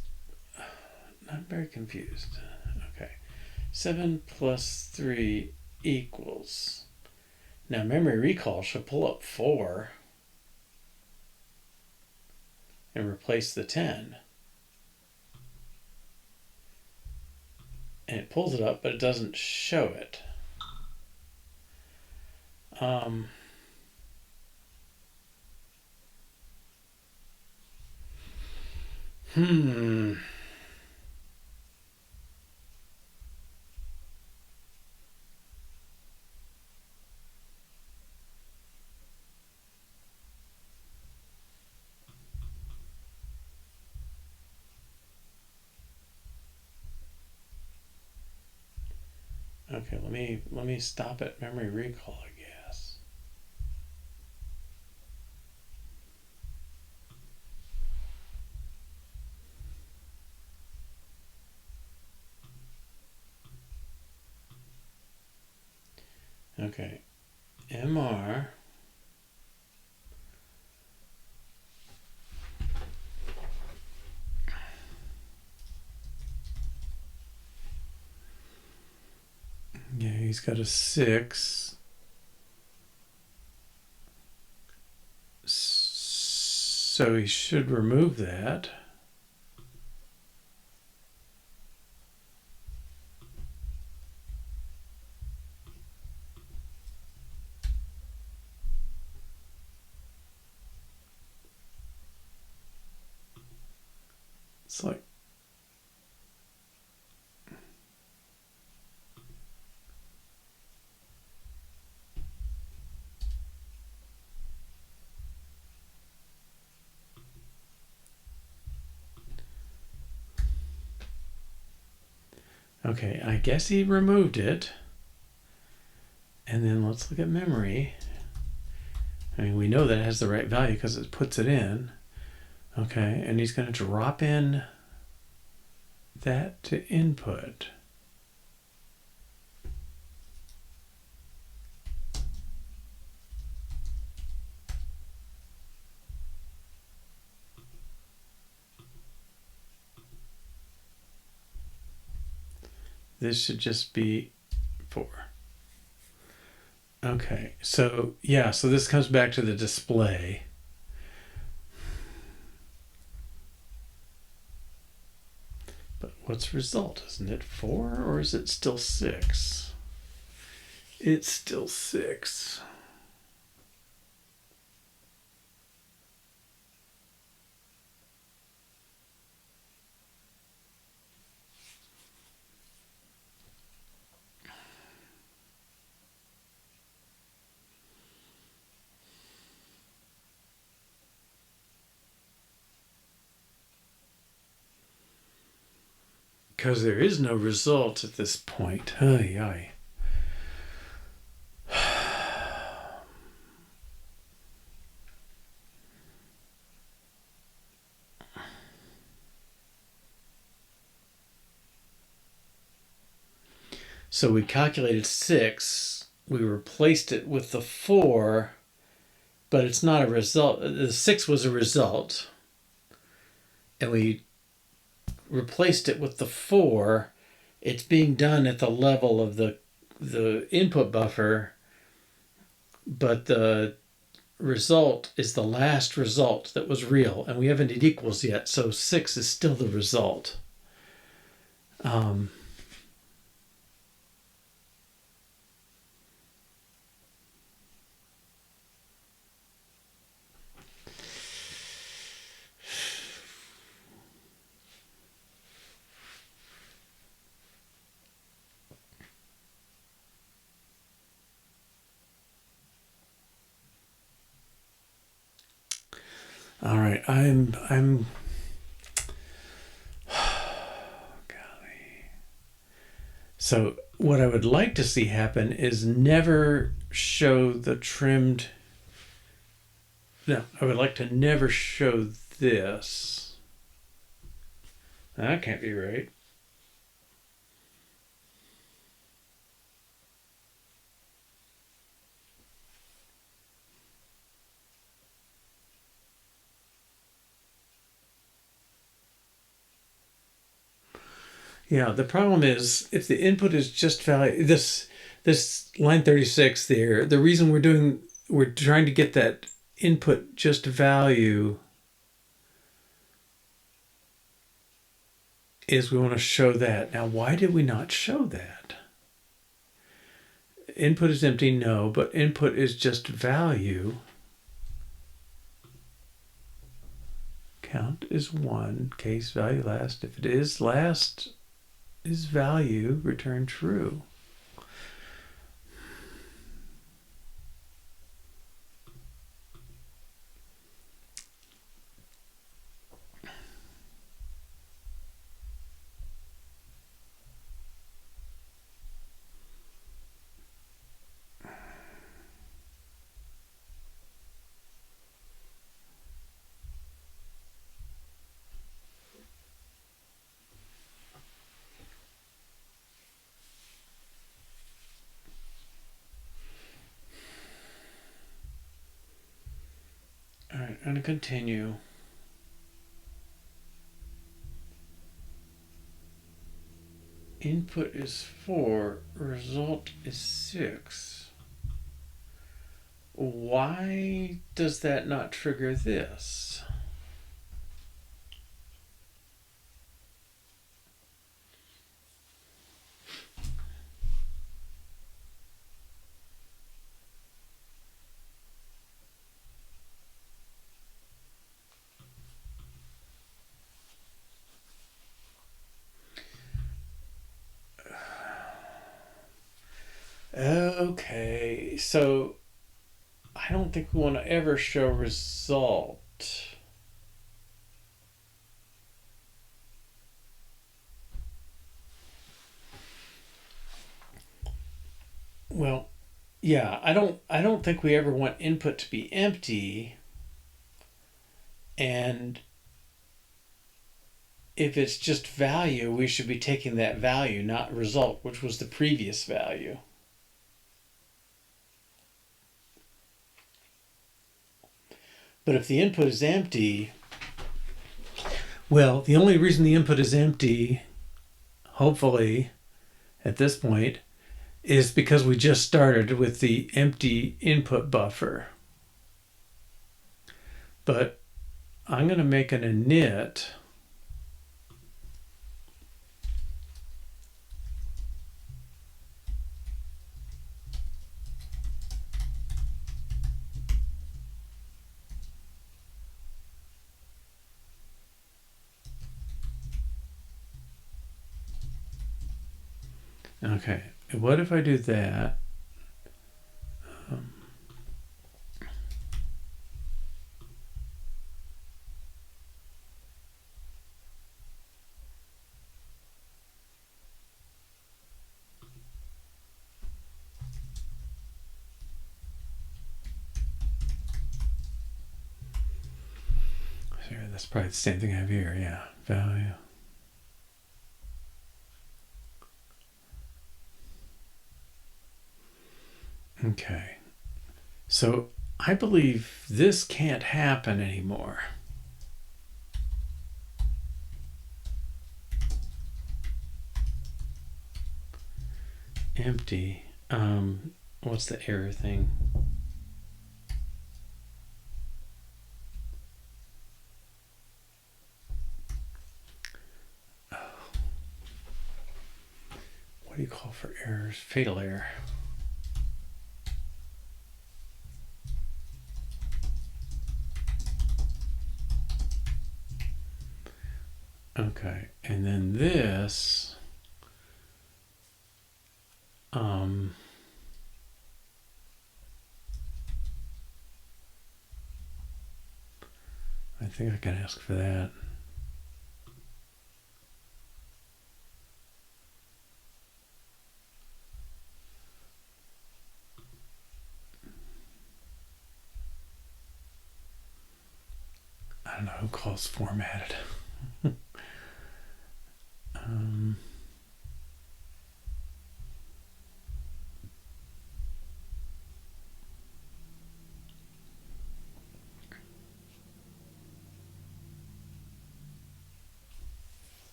I'm very confused. Okay. 7 plus 3 equals. Now memory recall should pull up 4 and replace the 10. And it pulls it up, but it doesn't show it. Okay, let me stop at memory recall, I guess. Okay, MR yeah, he's got a 6. So he should remove that. It's like, okay, I guess he removed it. And then let's look at memory. I mean, we know that it has the right value because it puts it in. Okay, and he's going to drop in that to input. This should just be 4. Okay, so yeah, so this comes back to the display. But what's result? Isn't it 4 or is it still 6? It's still 6. Because there is no result at this point. Ay, ay. So we calculated 6, we replaced it with the 4, but it's not a result. The 6 was a result, and we replaced it with the 4. It's being done at the level of the input buffer, but the result is the last result that was real, and we haven't hit equals yet, so 6 is still the result. All right, I'm golly. So what I would like to see happen is never show the trimmed. No, I would like to never show this. That can't be right. Yeah, the problem is if the input is just value, this line 36 there, the reason we're trying to get that input just value is we want to show that. Now, why did we not show that? Input is empty, no, but input is just value. Count is 1, case value last. If it is last, is value, return true. All right, I'm going to continue. Input is 4, result is 6. Why does that not trigger this? Okay, so I don't think we want to ever show result. Well, yeah, I don't think we ever want input to be empty, and if it's just value, we should be taking that value, not result, which was the previous value. But if the input is empty, well, the only reason the input is empty, hopefully, at this point, is because we just started with the empty input buffer. But I'm going to make an init. Okay, what if I do that? That's probably the same thing I have here, yeah, value. Okay, so I believe this can't happen anymore. Empty. What's the error thing? What do you call for errors? Fatal error. Okay, and then this, I think I can ask for that. I don't know who calls formatted.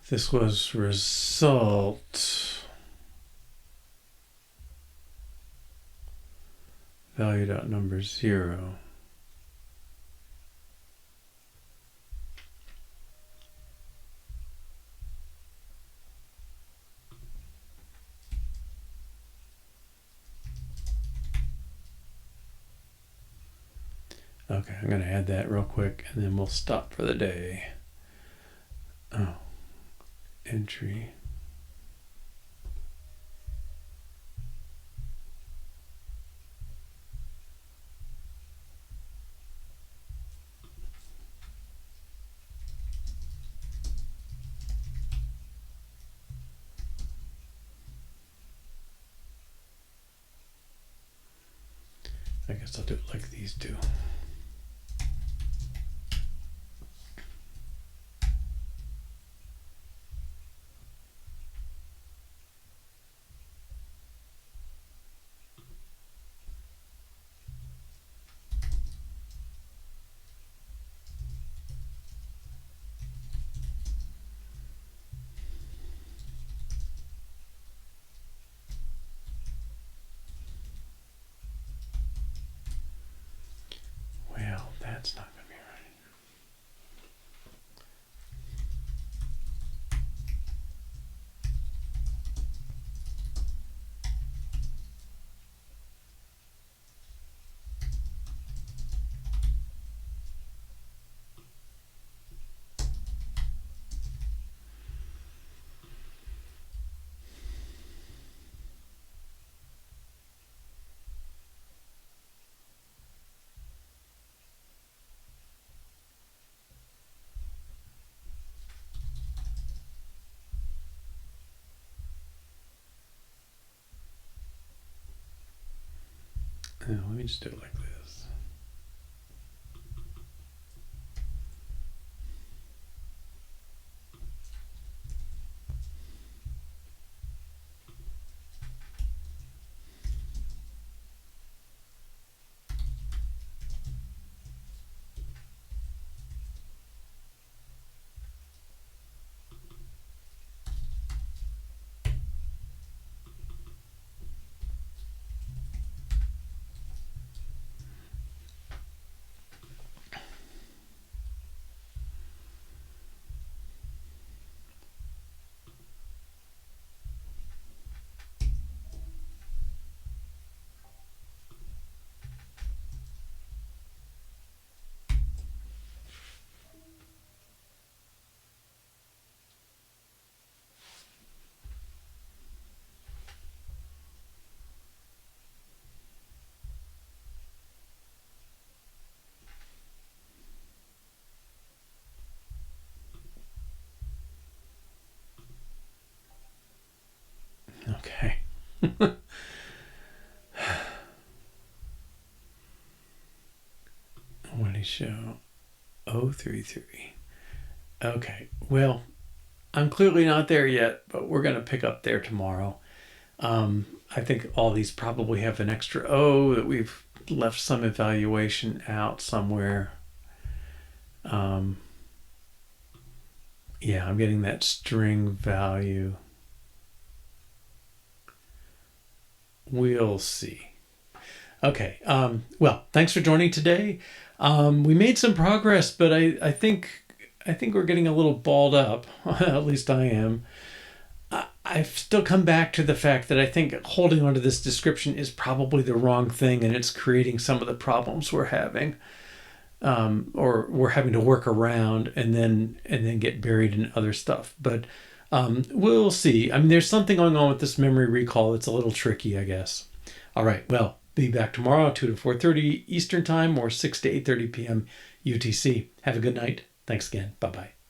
This was result value.number 0. Okay, I'm going to add that real quick and then we'll stop for the day. Oh, entry. I guess I'll do it like these do. Let me just do it like this. Okay. What did he show? 033. Okay. Well, I'm clearly not there yet, but we're going to pick up there tomorrow. I think all these probably have an extra O that we've left some evaluation out somewhere. Yeah, I'm getting that string value. We'll see. Okay. Well, thanks for joining today. We made some progress, but I think we're getting a little balled up. At least I am. I've still come back to the fact that I think holding onto this description is probably the wrong thing, and it's creating some of the problems we're having, or we're having to work around and then get buried in other stuff. But we'll see. I mean, there's something going on with this memory recall that's a little tricky, I guess. All right. Well, be back tomorrow, 2 to 4:30 Eastern Time or 6 to 8:30 p.m. UTC. Have a good night. Thanks again. Bye-bye.